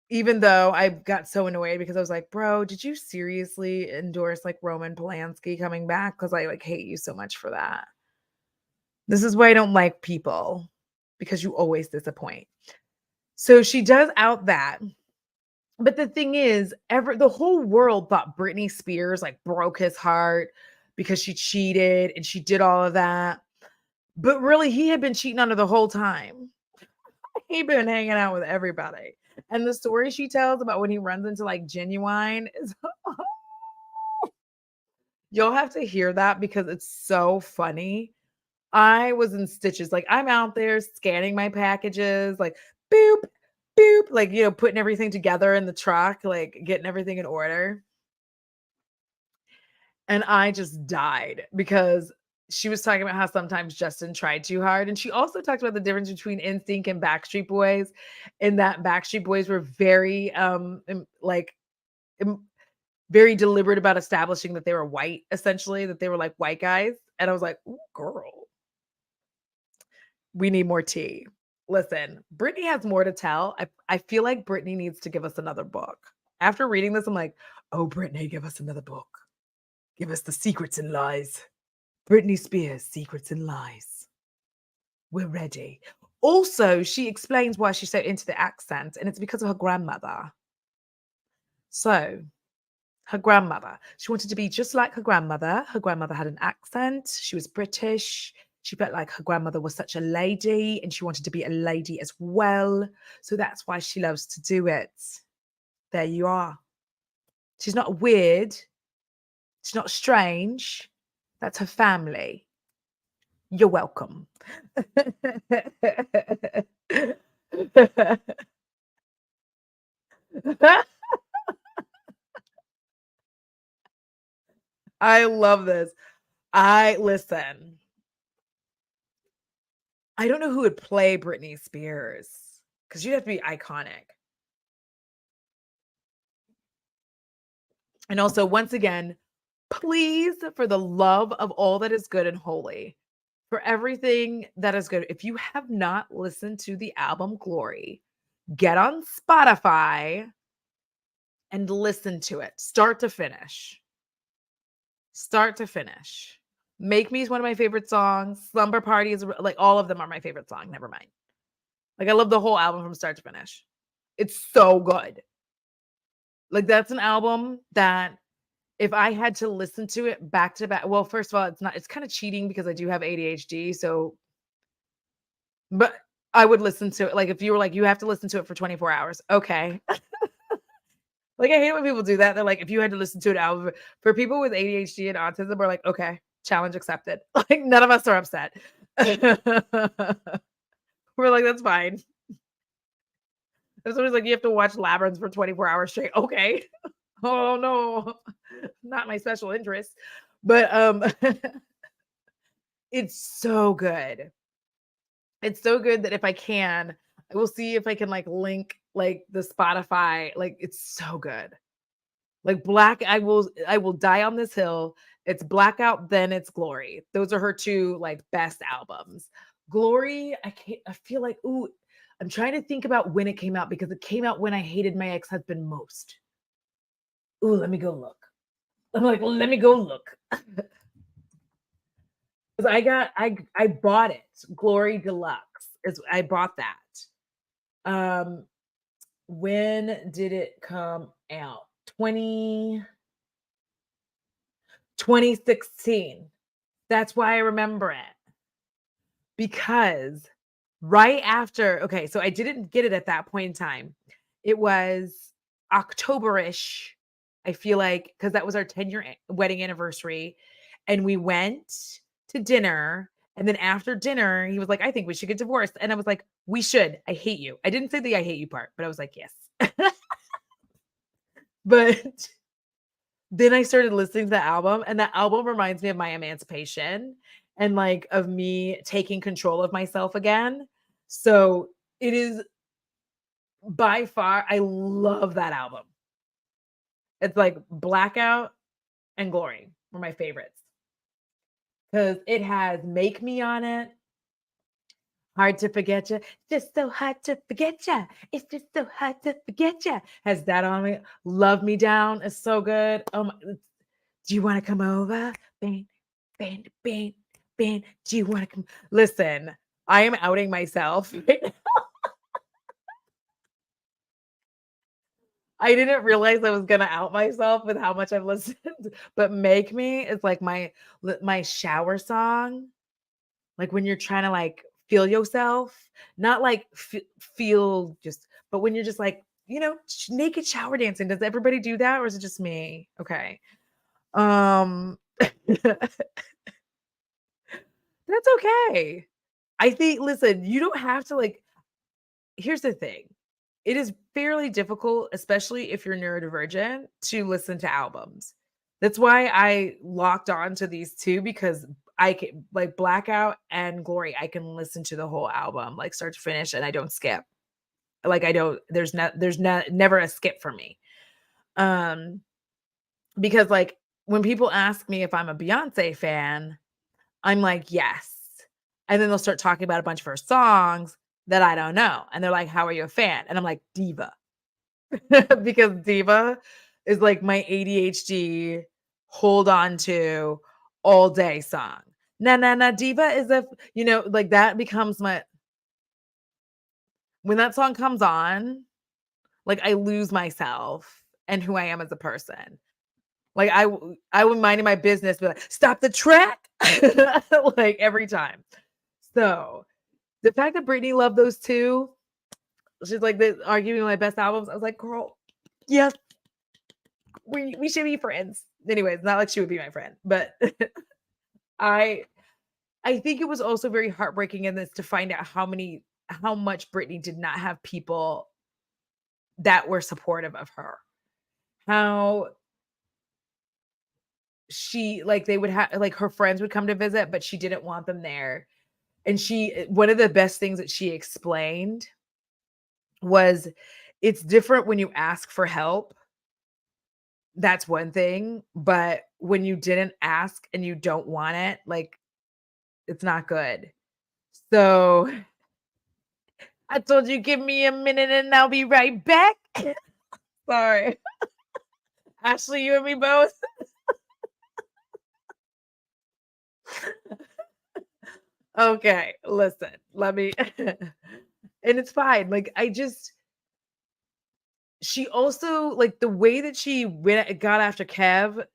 even though I got so annoyed because I was like, bro, did you seriously endorse like Roman Polanski coming back? Because I like hate you so much for that. This is why I don't like people because you always disappoint. So she does out that. But the thing is, the whole world thought Britney Spears like broke his heart because she cheated and she did all of that. But really, he had been cheating on her the whole time. He'd been hanging out with everybody. And the story she tells about when he runs into like Genuine is you'll have to hear that because it's so funny. I was in stitches. Like I'm out there scanning my packages, like boop, boop, like putting everything together in the truck, like getting everything in order. And I just died because she was talking about how sometimes Justin tried too hard. And she also talked about the difference between NSYNC and Backstreet Boys, in that Backstreet Boys were very im- very deliberate about establishing that they were white, essentially, that they were like white guys. And I was like, ooh, girl, we need more tea. Listen, Brittany has more to tell. I feel like Brittany needs to give us another book. After reading this, I'm like, oh, Brittany, give us another book. Give us the secrets and lies. Britney Spears, Secrets and Lies. We're ready. Also, she explains why she's so into the accent, and it's because of her grandmother. So, her grandmother, she wanted to be just like her grandmother. Her grandmother had an accent, she was British. She felt like her grandmother was such a lady, and she wanted to be a lady as well. So, that's why she loves to do it. There you are. She's not weird, she's not strange. That's her family. You're welcome. I love this. I listen. I don't know who would play Britney Spears because you'd have to be iconic. And also, once again, please, for the love of all that is good and holy, for everything that is good, if you have not listened to the album Glory, get on Spotify and listen to it, start to finish. Start to finish. Make Me is one of my favorite songs. Slumber Party is like all of them are my favorite song. Never mind. Like I love the whole album from start to finish. It's so good. Like that's an album that if I had to listen to it back to back, well, first of all, it's kind of cheating because I do have ADHD. So, but I would listen to it. Like if you were like, you have to listen to it for 24 hours. Okay. Like I hate when people do that. They're like, if you had to listen to an album for people with ADHD and autism, we're like, okay, challenge accepted. Like none of us are upset. We're like, that's fine. If somebody's like, you have to watch Labyrinth for 24 hours straight. Okay. Oh no, not my special interest. But it's so good. It's so good that if I can, I will see if I can like link like the Spotify. Like it's so good. Like I will die on this hill. It's Blackout, then it's Glory. Those are her two like best albums. Glory, I feel like ooh, I'm trying to think about when it came out because it came out when I hated my ex-husband most. Ooh, let me go look. I'm like, let me go look. 'Cause I bought it. Glory Deluxe is I bought that. Um, when did it come out? 2016. That's why I remember it. Because right after okay, so I didn't get it at that point in time. It was October-ish, I feel like, because that was our 10-year wedding anniversary, and we went to dinner, and then after dinner, he was like, "I think we should get divorced," and I was like, "We should. I hate you." I didn't say the "I hate you" part, but I was like, "Yes." But then I started listening to the album, and that album reminds me of my emancipation and, like, of me taking control of myself again. So, it is by far I love that album. It's like Blackout and Glory were my favorites because it has Make Me on it, Hard to Forget Ya, Just So Hard to Forget Ya, It's Just So Hard to Forget Ya, has that on it. Love Me Down is so good. Oh my Do you wanna come over? Bang, bang, bang, bang. Do you wanna come Listen, I am outing myself. I didn't realize I was gonna out myself with how much I've listened, but Make Me is like my shower song, like, when you're trying to, like, feel yourself, not like feel just but when you're just like, naked shower dancing. Does everybody do that or is it just me? Okay. Um That's okay. I think listen, you don't have to like here's the thing. It is fairly difficult, especially if you're neurodivergent, to listen to albums. That's why I locked on to these 2 because I can like Blackout and Glory, I can listen to the whole album, like start to finish, and I don't skip. Like I don't there's never a skip for me. Um, because like when people ask me if I'm a Beyonce fan, I'm like, "Yes." And then they'll start talking about a bunch of her songs that I don't know, and they're like, "How are you a fan?" And I'm like, "Diva." Because Diva is like my ADHD hold on to all day song. Na na na diva is a like that becomes my when that song comes on, like I lose myself and who I am as a person. Like I would minding my business, be like, stop the track, like every time. So the fact that Britney loved those two, she's like they arguing my best albums. I was like, girl, yes, we should be friends. Anyways, not like she would be my friend, but I I think it was also very heartbreaking in this to find out how much Britney did not have people that were supportive of her. How she like they would have like her friends would come to visit, but she didn't want them there. And one of the best things that she explained was it's different when you ask for help. That's one thing, but when you didn't ask and you don't want it, like it's not good. So I told you give me a minute and I'll be right back. Sorry. Ashley, you and me both. Okay, listen, let me and it's fine. Like I just she also like the way that she went got after Kev,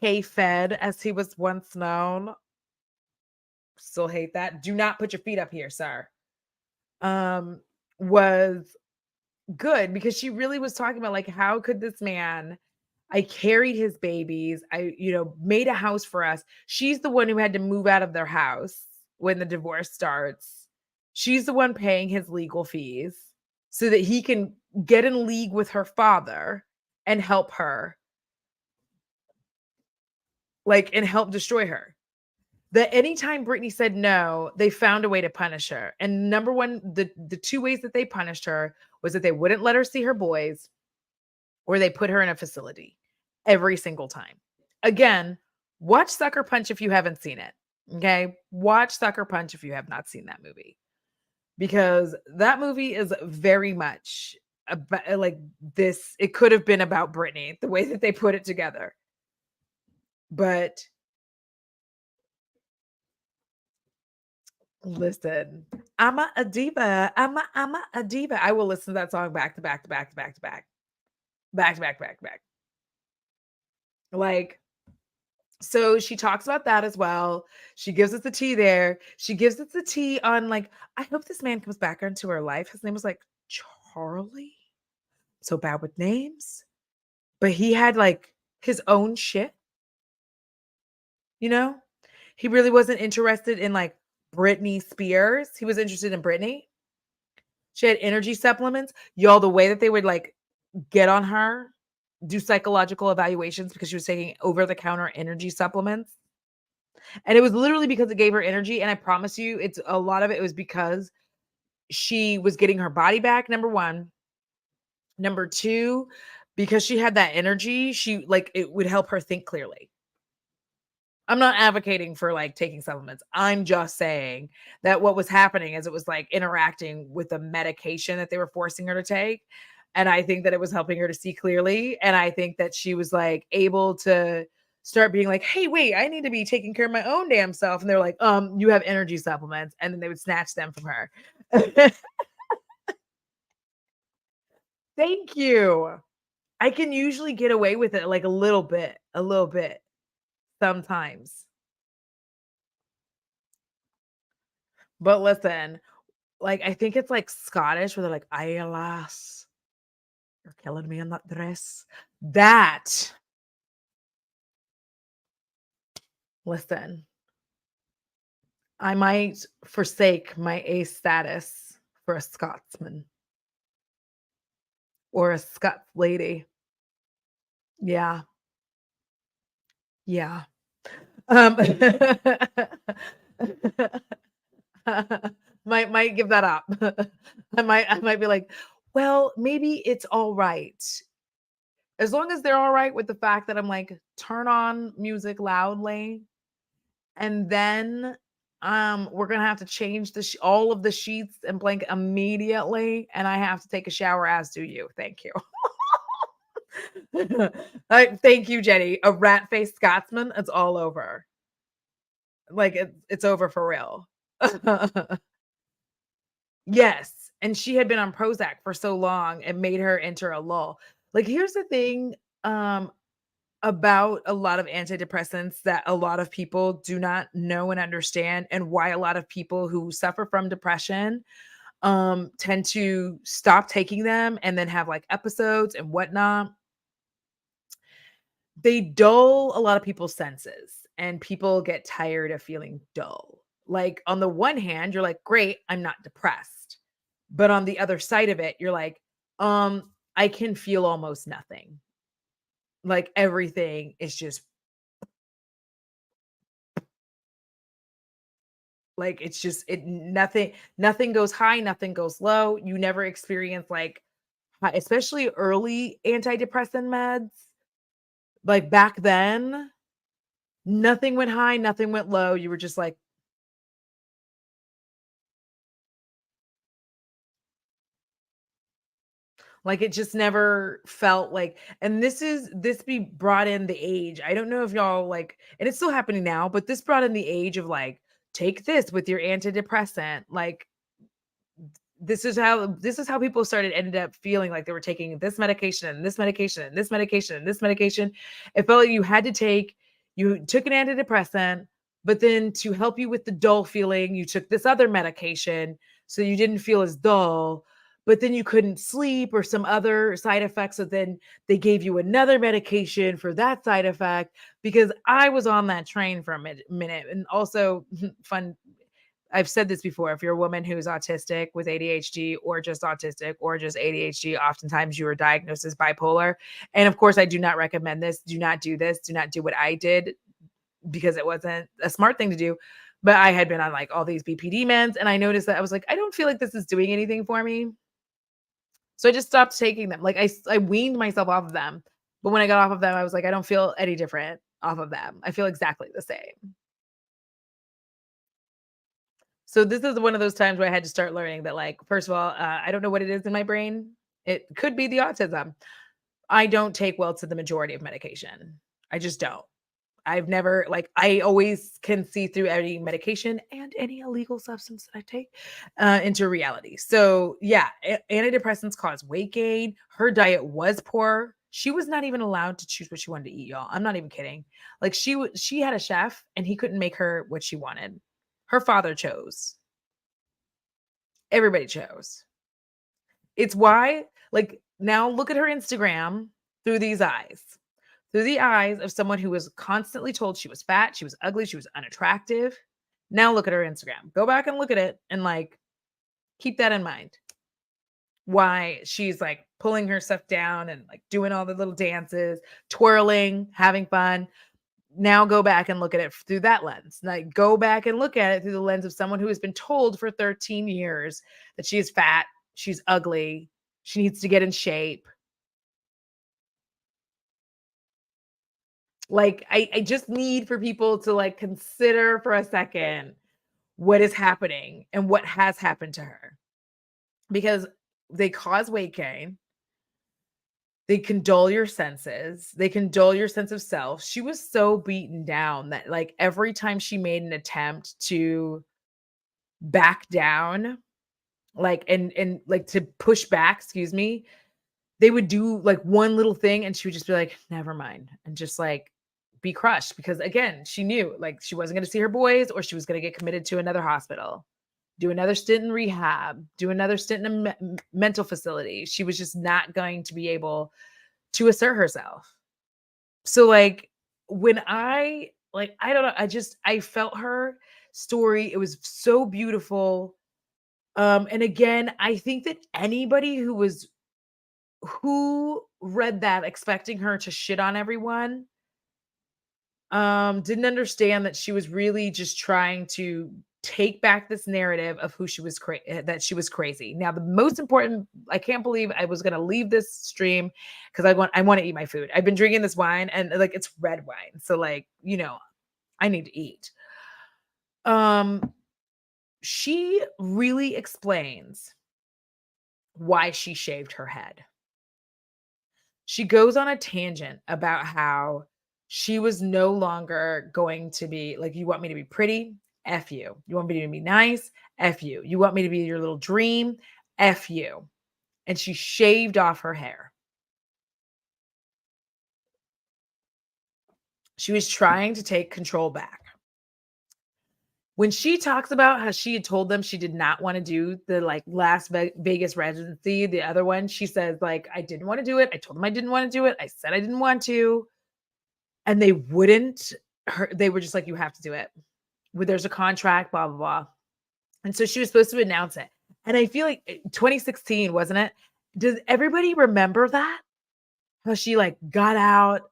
K Fed as he was once known. Still hate that. Do not put your feet up here, sir. Um was good because she really was talking about like how could this man I carried his babies. Made a house for us. She's the one who had to move out of their house when the divorce starts. She's the one paying his legal fees so that he can get in league with her father and help her, like, and help destroy her. That anytime Britney said no, they found a way to punish her. And number one, the 2 ways that they punished her was that they wouldn't let her see her boys or they put her in a facility every single time. Again, watch Sucker Punch if you haven't seen it. Okay. Watch Sucker Punch if you have not seen that movie. because that movie is very much about like this. It could have been about Britney, the way that they put it together. But listen, I'm a diva. I'm a diva. I will listen to that song back to back to back to back to back, back to back, back to back. Like, so she talks about that as well. She gives us the tea there. She gives us the tea on like, I hope this man comes back into her life. His name was like Charlie. So bad with names. But he had like his own shit, you know? He really wasn't interested in like Britney Spears. He was interested in Britney. She had energy supplements. Y'all, the way that they would like get on her, do psychological evaluations because she was taking over the counter energy supplements. And it was literally because it gave her energy. And I promise you, it's a lot of it was because she was getting her body back, number one. Number two, because she had that energy, she like it would help her think clearly. I'm not advocating for like taking supplements. I'm just saying that what was happening is it was like interacting with the medication that they were forcing her to take. And I think that it was helping her to see clearly. And I think that she was like able to start being like, hey, wait, I need to be taking care of my own damn self. And they're like, you have energy supplements. And then they would snatch them from her. Thank you. I can usually get away with it like a little bit sometimes. But listen, like, I think it's, like, Scottish where they're like, "Aye, lass, you're killing me in that dress." That listen, I might forsake my A status for a Scotsman or a Scots lady. Yeah, yeah. Um, might give that up. I might be like, "Well, maybe it's alright." As long as they're alright with the fact that I'm like, "Turn on music loudly." And then, we're gonna have to change all of the sheets and blanket immediately, and I have to take a shower, as do you. Thank you. Thank you, Jenny. A rat-faced Scotsman, it's all over. Like, it's over for real. Yes, and she had been on Prozac for so long, it made her enter a lull. Like, here's the thing, um, about a lot of antidepressants that a lot of people do not know and understand, and why a lot of people who suffer from depression tend to stop taking them and then have like episodes and whatnot. They dull a lot of people's senses, and people get tired of feeling dull. Like, on the one hand, you're like, great, I'm not depressed. But on the other side of it, you're like, I can feel almost nothing. Like, everything is just like, it's just nothing goes high, nothing goes low. You never experience, like, especially early antidepressant meds, like, back then, nothing went high, nothing went low. You were just like, it just never felt like, and this be brought in the age. I don't know if y'all, like, and it's still happening now, but this brought in the age of, like, take this with your antidepressant, like, this is how people started ended up feeling like they were taking this medication and this medication and this medication and this medication. It felt like you took an antidepressant, but then to help you with the dull feeling, you took this other medication so you didn't feel as dull, but then you couldn't sleep or some other side effects. So then they gave you another medication for that side effect, because I was on that train for a minute. And also, fun, I've said this before, if you're a woman who's autistic with ADHD or just autistic or just ADHD, oftentimes you are diagnosed as bipolar. And of course, I do not recommend this. Do not do this. Do not do what I did, because it wasn't a smart thing to do. But I had been on like all these BPD meds, and I noticed that I was like, I don't feel like this is doing anything for me. So I just stopped taking them. Like, I weaned myself off of them. But when I got off of them, I was like, I don't feel any different off of them. I feel exactly the same. So this is one of those times where I had to start learning that, like, first of all, I don't know what it is in my brain. It could be the autism. I don't take well to the majority of medication. I just don't. I've never like I always can see through any medication and any illegal substance that I take into reality. So yeah, antidepressants cause weight gain. Her diet was poor. She was not even allowed to choose what she wanted to eat, y'all. I'm not even kidding. Like she had a chef and he couldn't make her what she wanted. Her father chose. Everybody chose. It's why, like, now look at her Instagram through these eyes. Through the eyes of someone who was constantly told she was fat, she was ugly, she was unattractive. Now look at her Instagram. Go back and look at it and like keep that in mind. Why she's like pulling her stuff down and like doing all the little dances, twirling, having fun. Now go back and look at it through that lens. Like go back and look at it through the lens of someone who has been told for 13 years that she is fat, she's ugly, she needs to get in shape. Like I just need for people to like consider for a second what is happening and what has happened to her because they cause weight gain. They can dull your senses. They can dull your sense of self. She was so beaten down that like every time she made an attempt to back down, like and like to push back, excuse me, they would do like one little thing and she would just be like, never mind, and just like be crushed because again, she knew like she wasn't going to see her boys or she was going to get committed to another hospital, do another stint in rehab, do another stint in a mental facility. She was just not going to be able to assert herself. So like when I don't know, I felt her story. It was so beautiful. And again, I think that anybody who read that expecting her to shit on everyone didn't understand that she was really just trying to take back this narrative of who she was that she was crazy. Now the most important, I can't believe I was going to leave this stream cuz I want to eat my food. I've been drinking this wine and like it's red wine. So like, I need to eat. Um she really explains why she shaved her head. She goes on a tangent about how she was no longer going to be like, you want me to be pretty? F you. You want me to be nice? F you. You want me to be your little dream? F you. And she shaved off her hair. She was trying to take control back. When she talks about how she had told them she did not want to do the like Las Vegas residency, the other one, she says, like, I didn't want to do it. I told them I didn't want to do it. I said I didn't want to. And they wouldn't they were just like, "You have to do it. Well, there's a contract, blah, blah, blah." And so she was supposed to announce it. And I feel like 2016, wasn't it? Does everybody remember that? How she like she got out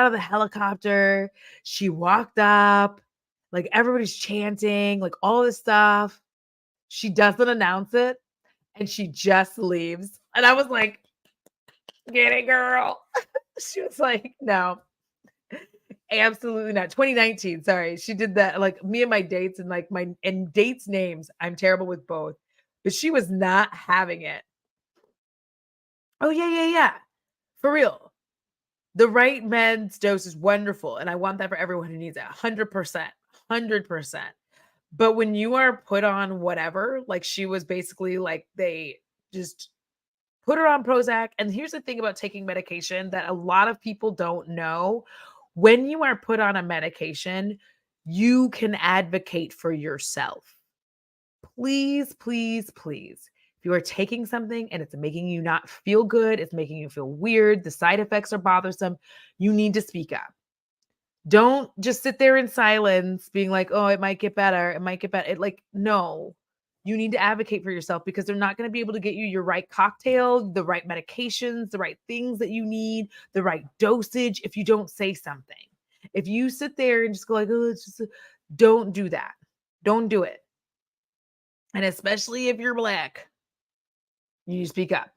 of the helicopter, she walked up, like everybody's chanting, like all this stuff. She doesn't announce it and she just leaves. And I was like, get it, girl. She was like, no, absolutely not. 2019, sorry. She did that, like, me and my dates and, like, my and dates names, I'm terrible with both, but she was not having it. Oh, yeah, yeah, yeah. For real. The right meds dose is wonderful, and I want that for everyone who needs it, 100%, 100%. But when you are put on whatever, like, she was basically, like, they just put her on Prozac, and here's the thing about taking medication that a lot of people don't know. When you are put on a medication, you can advocate for yourself. Please, please, please. If you are taking something and it's making you not feel good, it's making you feel weird, the side effects are bothersome, you need to speak up. Don't just sit there in silence being like, "Oh, it might get better. It might get better." No. You need to advocate for yourself because they're not going to be able to get you your right cocktail, the right medications, the right things that you need, the right dosage if you don't say something. If you sit there and just go like, "Oh, it's just," don't do that. Don't do it. And especially if you're Black, you need to speak up.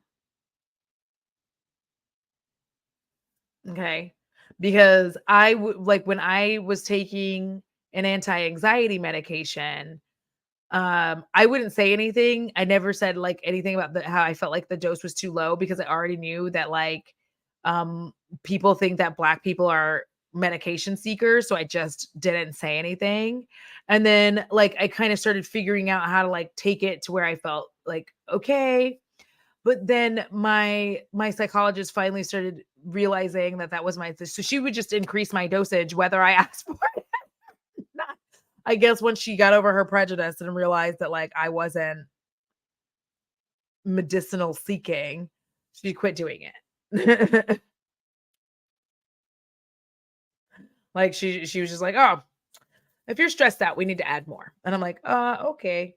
Okay? Because I would like when I was taking an anti-anxiety medication, I wouldn't say anything. I never said like anything about how I felt like the dose was too low because I already knew that like um people think that black people are medication seekers, so I just didn't say anything. And then like I kind of started figuring out how to like take it to where I felt like okay. But then my psychologist finally started realizing that that was so she would just increase my dosage whether I asked for it or not. I guess once she got over her prejudice and realized that like I wasn't medicinal seeking, she quit doing it. Like she was just like, "Oh, if you're stressed out, we need to add more." And I'm like, okay."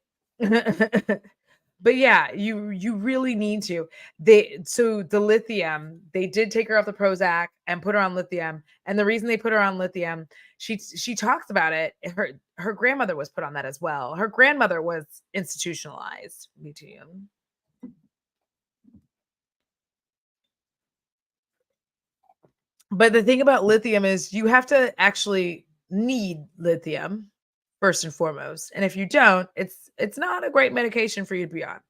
But yeah, you really need to. So the lithium, they did take her off the Prozac and put her on lithium. And the reason they put her on lithium, she talks about it. Her grandmother was put on that as well. Her grandmother was institutionalized. Lithium. But the thing about lithium is you have to actually need lithium first and foremost. And if you don't, it's not a great medication for you to be on.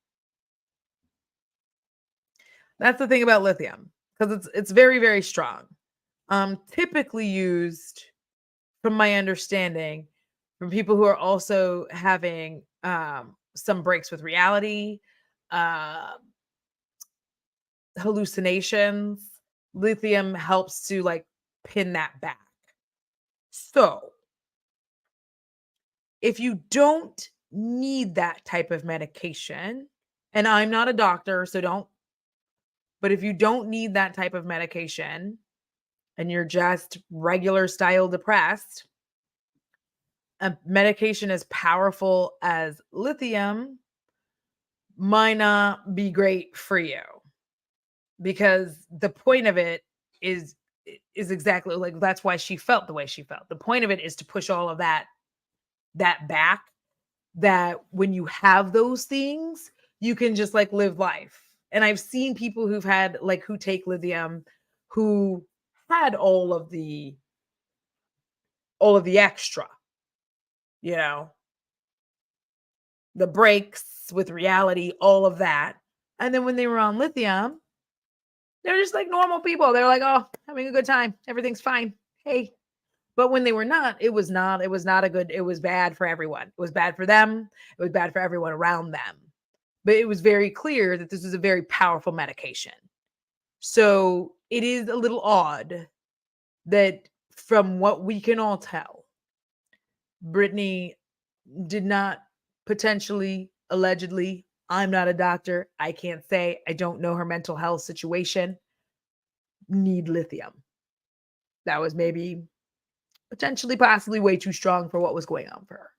That's the thing about lithium because it's very very strong. Typically used, from my understanding, from people who are also having some breaks with reality, uh, hallucinations. Lithium helps to like pin that back. So if you don't need that type of medication, and I'm not a doctor, so don't, but if you don't need that type of medication and you're just regular style depressed, a medication as powerful as lithium might not be great for you because the point of it is is exactly like that's why she felt the way she felt. The point of it is to push all of that back, that when you have those things, you can just like live life. And I've seen people who've had like who take lithium who had all of the extra, you know, the breaks with reality, all of that. And then when they were on lithium, they're just like normal people. They're like, "Oh, having a good time. Everything's fine. Hey." But when they were not, it was not a good, it was bad for everyone. It was bad for them. It was bad for everyone around them. But it was very clear that this is a very powerful medication. So it is a little odd that from what we can all tell, Britney did not potentially, allegedly, I'm not a doctor. I can't say. I don't know her mental health situation. Need lithium. That was maybe potentially, possibly way too strong for what was going on for her.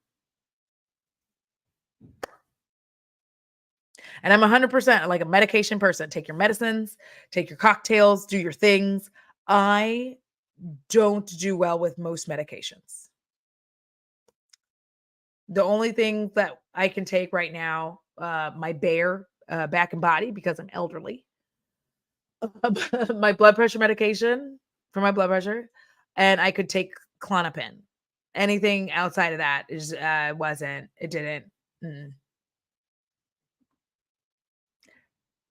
And I'm 100% like a medication person. Take your medicines, take your cocktails, do your things. I don't do well with most medications. The only thing that I can take right now, my Bayer back and body because I'm elderly, my blood pressure medication for my blood pressure, and I could take Clonopin. Anything outside of that is wasn't, it didn't. Mm.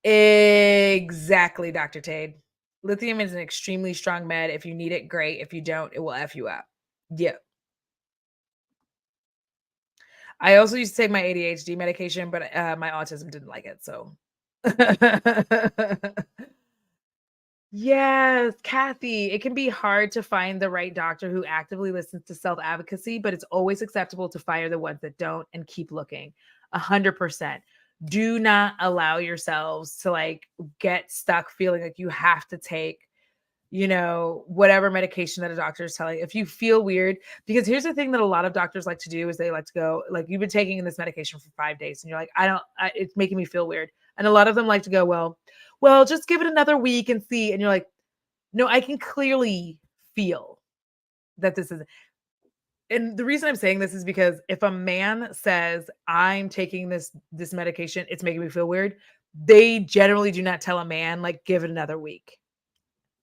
Exactly, Dr. Tade. Lithium is an extremely strong med. If you need it, great. If you don't, it will F you up. Yeah. I also used to take my ADHD medication, but my autism didn't like it. So, yes, Kathy, it can be hard to find the right doctor who actively listens to self advocacy, but it's always acceptable to fire the ones that don't and keep looking. 100%. Do not allow yourselves to like get stuck feeling like you have to take, you know, whatever medication that a doctor is telling. If you feel weird, because here's the thing that a lot of doctors like to do is they like to go, like, you've been taking this medication for 5 days and you're like, it's making me feel weird. And a lot of them like to go, well, just give it another week and see. And you're like, no, I can clearly feel that this is, and the reason I'm saying this is because if a man says I'm taking this medication, it's making me feel weird, they generally do not tell a man like give it another week.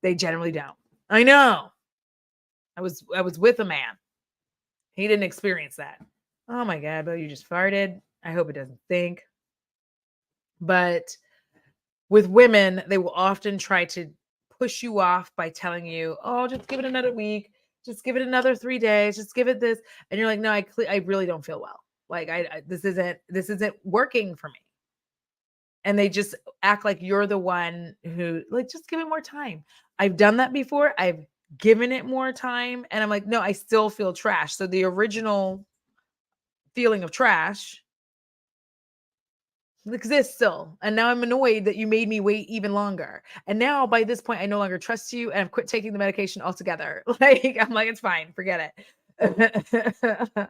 They generally don't. I know. I was with a man. He didn't experience that. Oh my god, Bill, you just farted. I hope it doesn't stink. But with women, they will often try to push you off by telling you, "Oh, just give it another week. Just give it another 3 days. Just give it this." And you're like, "No, I really don't feel well. Like I this isn't working for me." And they just act like you're the one who like, "Just give it more time." I've done that before. I've given it more time, and I'm like, "No, I still feel trash." So the original feeling of trash exists still. And now I'm annoyed that you made me wait even longer. And now by this point, I no longer trust you and I've quit taking the medication altogether. Like, I'm like, it's fine, forget it.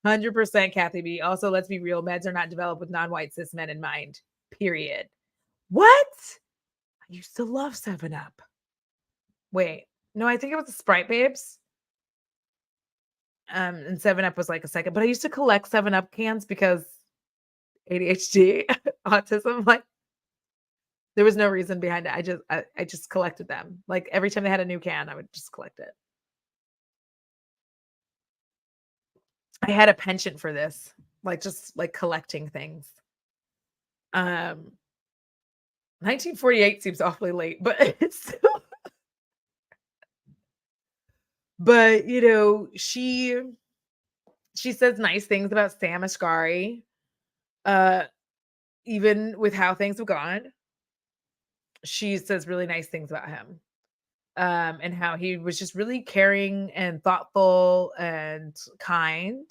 100% Kathy B. Also, let's be real, meds are not developed with non-white cis men in mind. Period. What? I used to love 7 Up. Wait, no, I think it was the Sprite Babes. And 7 Up was like a second, but I used to collect 7 Up cans because ADHD, autism, like there was no reason behind it. I just collected them. Like, every time they had a new can, I would just collect it. I had a penchant for this, like, just, like, collecting things. Um, 1948 seems awfully late, but it's still but, she says nice things about Sam Asghari, uh, even with how things have gone. She says really nice things about him, and how he was just really caring and thoughtful and kind.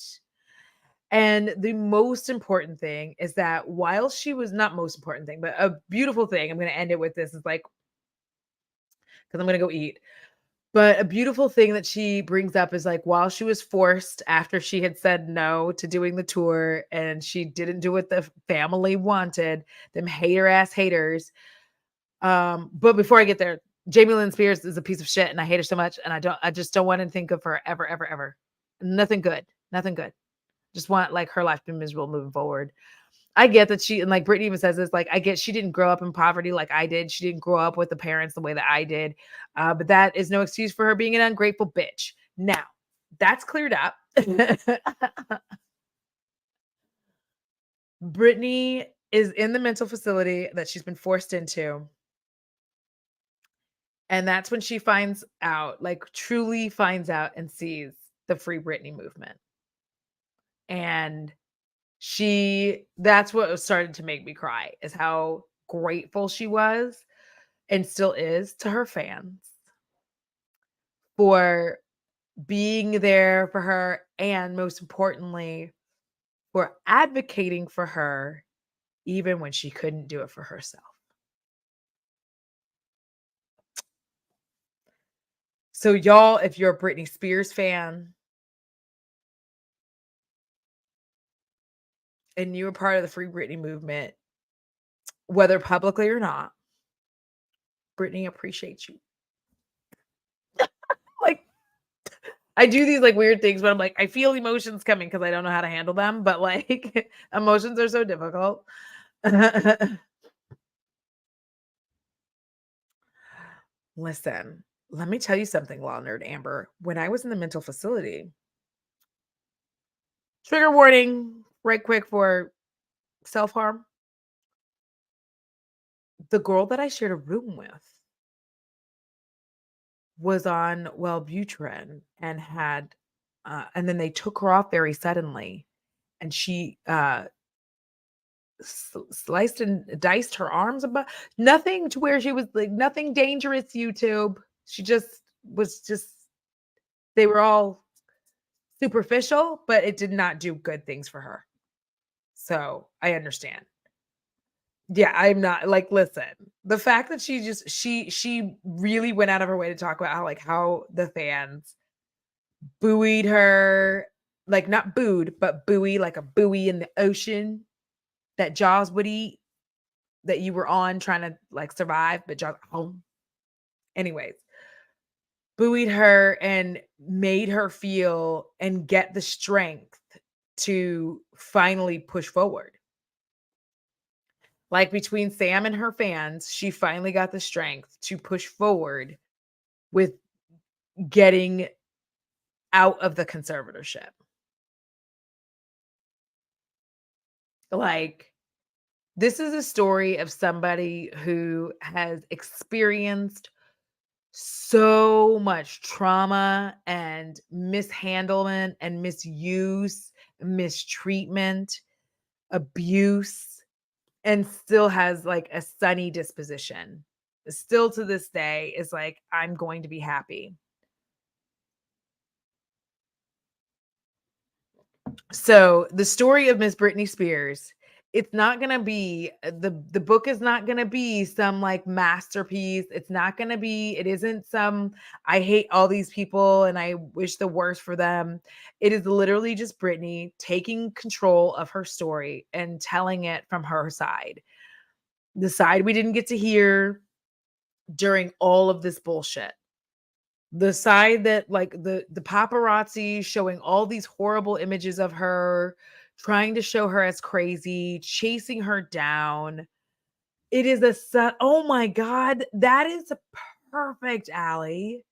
And the most important thing is that while she was not most important thing, but a beautiful thing, I'm going to end it with this is like, because I'm going to go eat. But a beautiful thing that she brings up is like, while she was forced after she had said no to doing the tour and she didn't do what the family wanted, them hater ass haters. But before I get there, Jamie Lynn Spears is a piece of shit and I hate her so much. And I just don't want to think of her ever, ever, ever. Nothing good. Nothing good. Just want like her life to be miserable moving forward. I get that she and like Britney even says this, like, I get she didn't grow up in poverty like I did. She didn't grow up with the parents the way that I did. But that is no excuse for her being an ungrateful bitch. Now, that's cleared up. Britney is in the mental facility that she's been forced into. And that's when she finds out, like truly finds out and sees the Free Britney movement. And that's what started to make me cry is how grateful she was and still is to her fans for being there for her and most importantly for advocating for her even when she couldn't do it for herself. So y'all, if you're a Britney Spears fan and you were part of the Free Britney movement, whether publicly or not, Britney appreciates you. Like I do these like weird things, but I'm like, I feel emotions coming because I don't know how to handle them. But like emotions are so difficult. Listen, let me tell you something, Law Nerd Amber. When I was in the mental facility, trigger warning, right quick for self harm. The girl that I shared a room with was on Wellbutrin and and then they took her off very suddenly, and she sliced and diced her arms about nothing to where she was like nothing dangerous YouTube. She just was just they were all superficial, but it did not do good things for her. So, I understand. Yeah, I'm not like listen, the fact that she really went out of her way to talk about how the fans buoyed her, like not booed, but buoy like a buoy in the ocean that Jaws would eat that you were on trying to like survive, but Jaws home. Anyways, buoyed her and made her feel and get the strength to finally push forward. Like between Sam and her fans, she finally got the strength to push forward with getting out of the conservatorship. Like, this is a story of somebody who has experienced so much trauma and mishandlement and misuse, mistreatment, abuse, and still has like a sunny disposition. Still to this day is like, I'm going to be happy. So the story of Miss Britney Spears, it's not gonna be the book is not gonna be some like masterpiece. It's not gonna be, it isn't some I hate all these people and I wish the worst for them. It is literally just Britney taking control of her story and telling it from her side. The side we didn't get to hear during all of this bullshit. The side that like the paparazzi showing all these horrible images of her, trying to show her as crazy, chasing her down. It is oh my god, that is a perfect alley.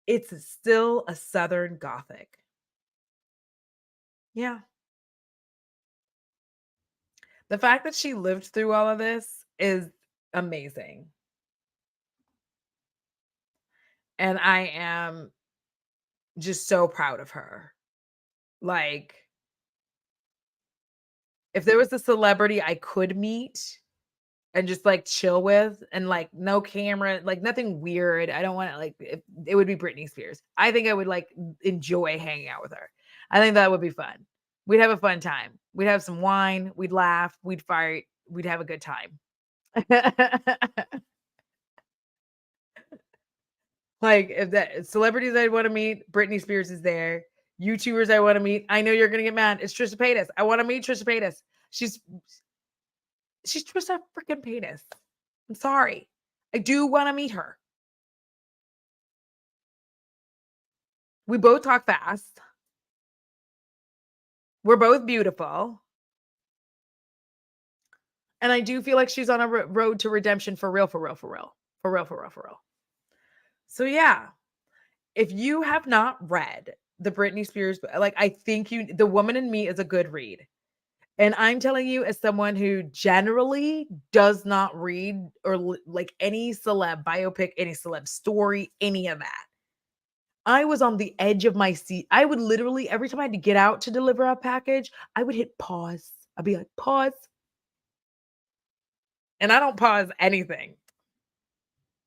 It's still a Southern Gothic. Yeah. The fact that she lived through all of this is amazing. And I am just so proud of her. Like, if there was a celebrity I could meet and just, like, chill with and, like, no camera, like, nothing weird. I don't wanna, like it would be Britney Spears. I think I would, like, enjoy hanging out with her. I think that would be fun. We'd have a fun time. We'd have some wine, we'd laugh, we'd fight, we'd have a good time. Like, if that celebrities I'd wanna meet, Britney Spears is there. YouTubers I wanna meet, I know you're gonna get mad, it's Trisha Paytas. I wanna meet Trisha Paytas. She's she's Trisha freaking Paytas. I'm sorry. I do wanna meet her. We both talk fast. We're both beautiful. And I do feel like she's on a road to redemption for real, for real, for real. For real, for real, for real. So yeah, if you have not read the Britney Spears, like I think The Woman in Me is a good read. And I'm telling you, as someone who generally does not read or like any celeb biopic, any celeb story, any of that. I was on the edge of my seat. I would literally, every time I had to get out to deliver a package, I would hit pause. I'd be like, pause. And I don't pause anything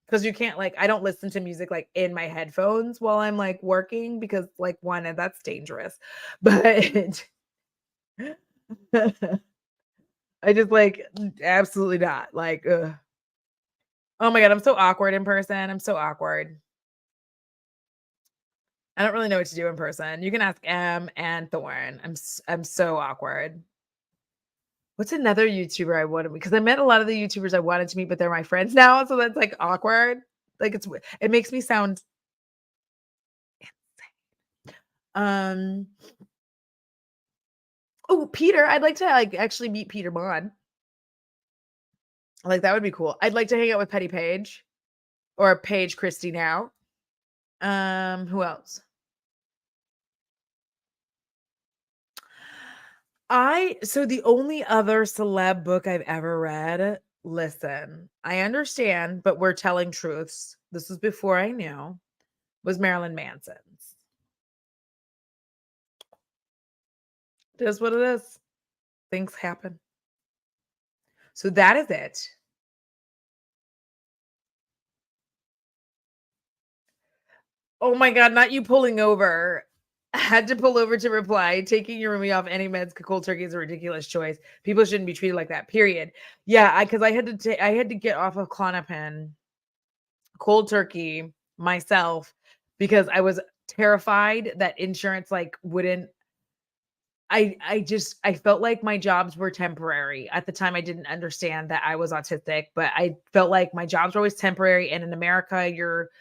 because you can't, like, I don't listen to music like in my headphones while I'm like working because, like, one, that's dangerous. But I just like absolutely not. Like, ugh. Oh my God, I'm so awkward in person. I'm so awkward. I don't really know what to do in person. You can ask M and Thorn. I'm so awkward. What's another YouTuber I wanted, because I met a lot of the YouTubers I wanted to meet, but they're my friends now, so that's like awkward. Like it makes me sound um oh, Peter. I'd like to like actually meet Peter Bond. Like that would be cool. I'd like to hang out with Petty Page or Paige Christie now. Who else? So the only other celeb book I've ever read, listen, I understand, but we're telling truths. This was before I knew, was Marilyn Manson's. It is what it is. Things happen. So that is it. Oh my God, not you pulling over. I had to pull over to reply. Taking your roomie off any meds cold turkey is a ridiculous choice. People shouldn't be treated like that. Period. Yeah, because I had to get off of Clonopin cold turkey myself because I was terrified that insurance like wouldn't I felt like my jobs were temporary. At the time I didn't understand that I was autistic, but I felt like my jobs were always temporary, and in America your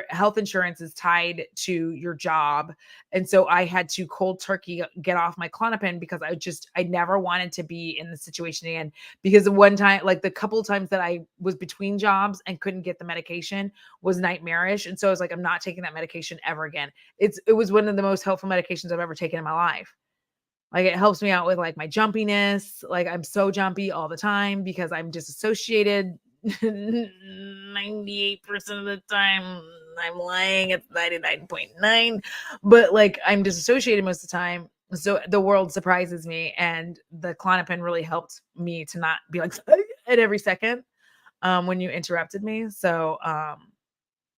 health insurance is tied to your job. And so I had to cold turkey get off my Clonopin because I never wanted to be in the situation again, because the one time, like the couple of times that I was between jobs and couldn't get the medication was nightmarish. And so I was like, I'm not taking that medication ever again. It was one of the most helpful medications I've ever taken in my life. Like, it helps me out with, like, my jumpiness. Like, I'm so jumpy all the time because I'm disassociated 98% of the time. I'm lying, it's 99.9, but, like, I'm disassociated most of the time, so the world surprises me, and the Klonopin really helped me to not be like at every second, when you interrupted me, so, and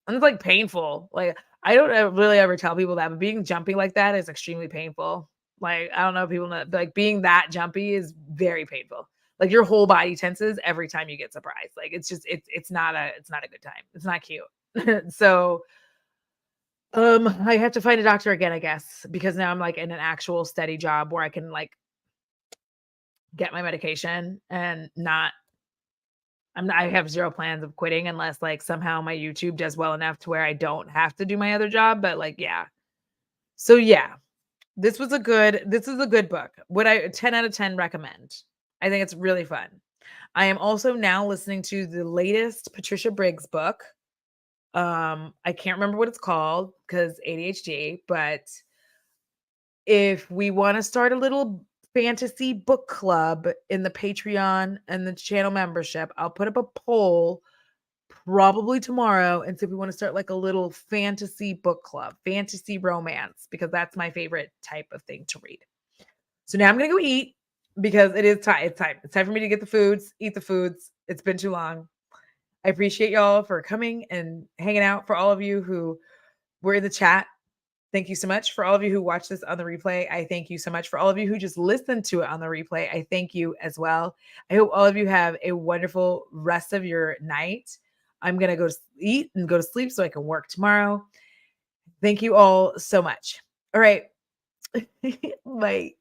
it's, like, painful. Like, I don't really ever tell people that, but being jumpy like that is extremely painful. Like, I don't know if people know, but, like, being that jumpy is very painful. Like, your whole body tenses every time you get surprised. Like, it's just it's not a good time. It's not cute. So, I have to find a doctor again, I guess, because now I'm, like, in an actual steady job where I can, like, get my medication and not I have 0 plans of quitting unless, like, somehow my YouTube does well enough to where I don't have to do my other job, but, like, yeah. So, yeah, this is a good book. Would I 10 out of 10 recommend? I think it's really fun. I am also now listening to the latest Patricia Briggs book. I can't remember what it's called because ADHD, but if we wanna start a little fantasy book club in the Patreon and the channel membership, I'll put up a poll probably tomorrow and see if we want to start like a little fantasy book club, fantasy romance, because that's my favorite type of thing to read. So now I'm gonna go eat because it is time. It's time. It's time for me to get the foods, eat the foods. It's been too long. I appreciate y'all for coming and hanging out. For all of you who were in the chat, thank you so much. For all of you who watch this on the replay, I thank you so much. For all of you who just listened to it on the replay, I thank you as well. I hope all of you have a wonderful rest of your night. I'm going to go eat and go to sleep so I can work tomorrow. Thank you all so much. All right. Bye.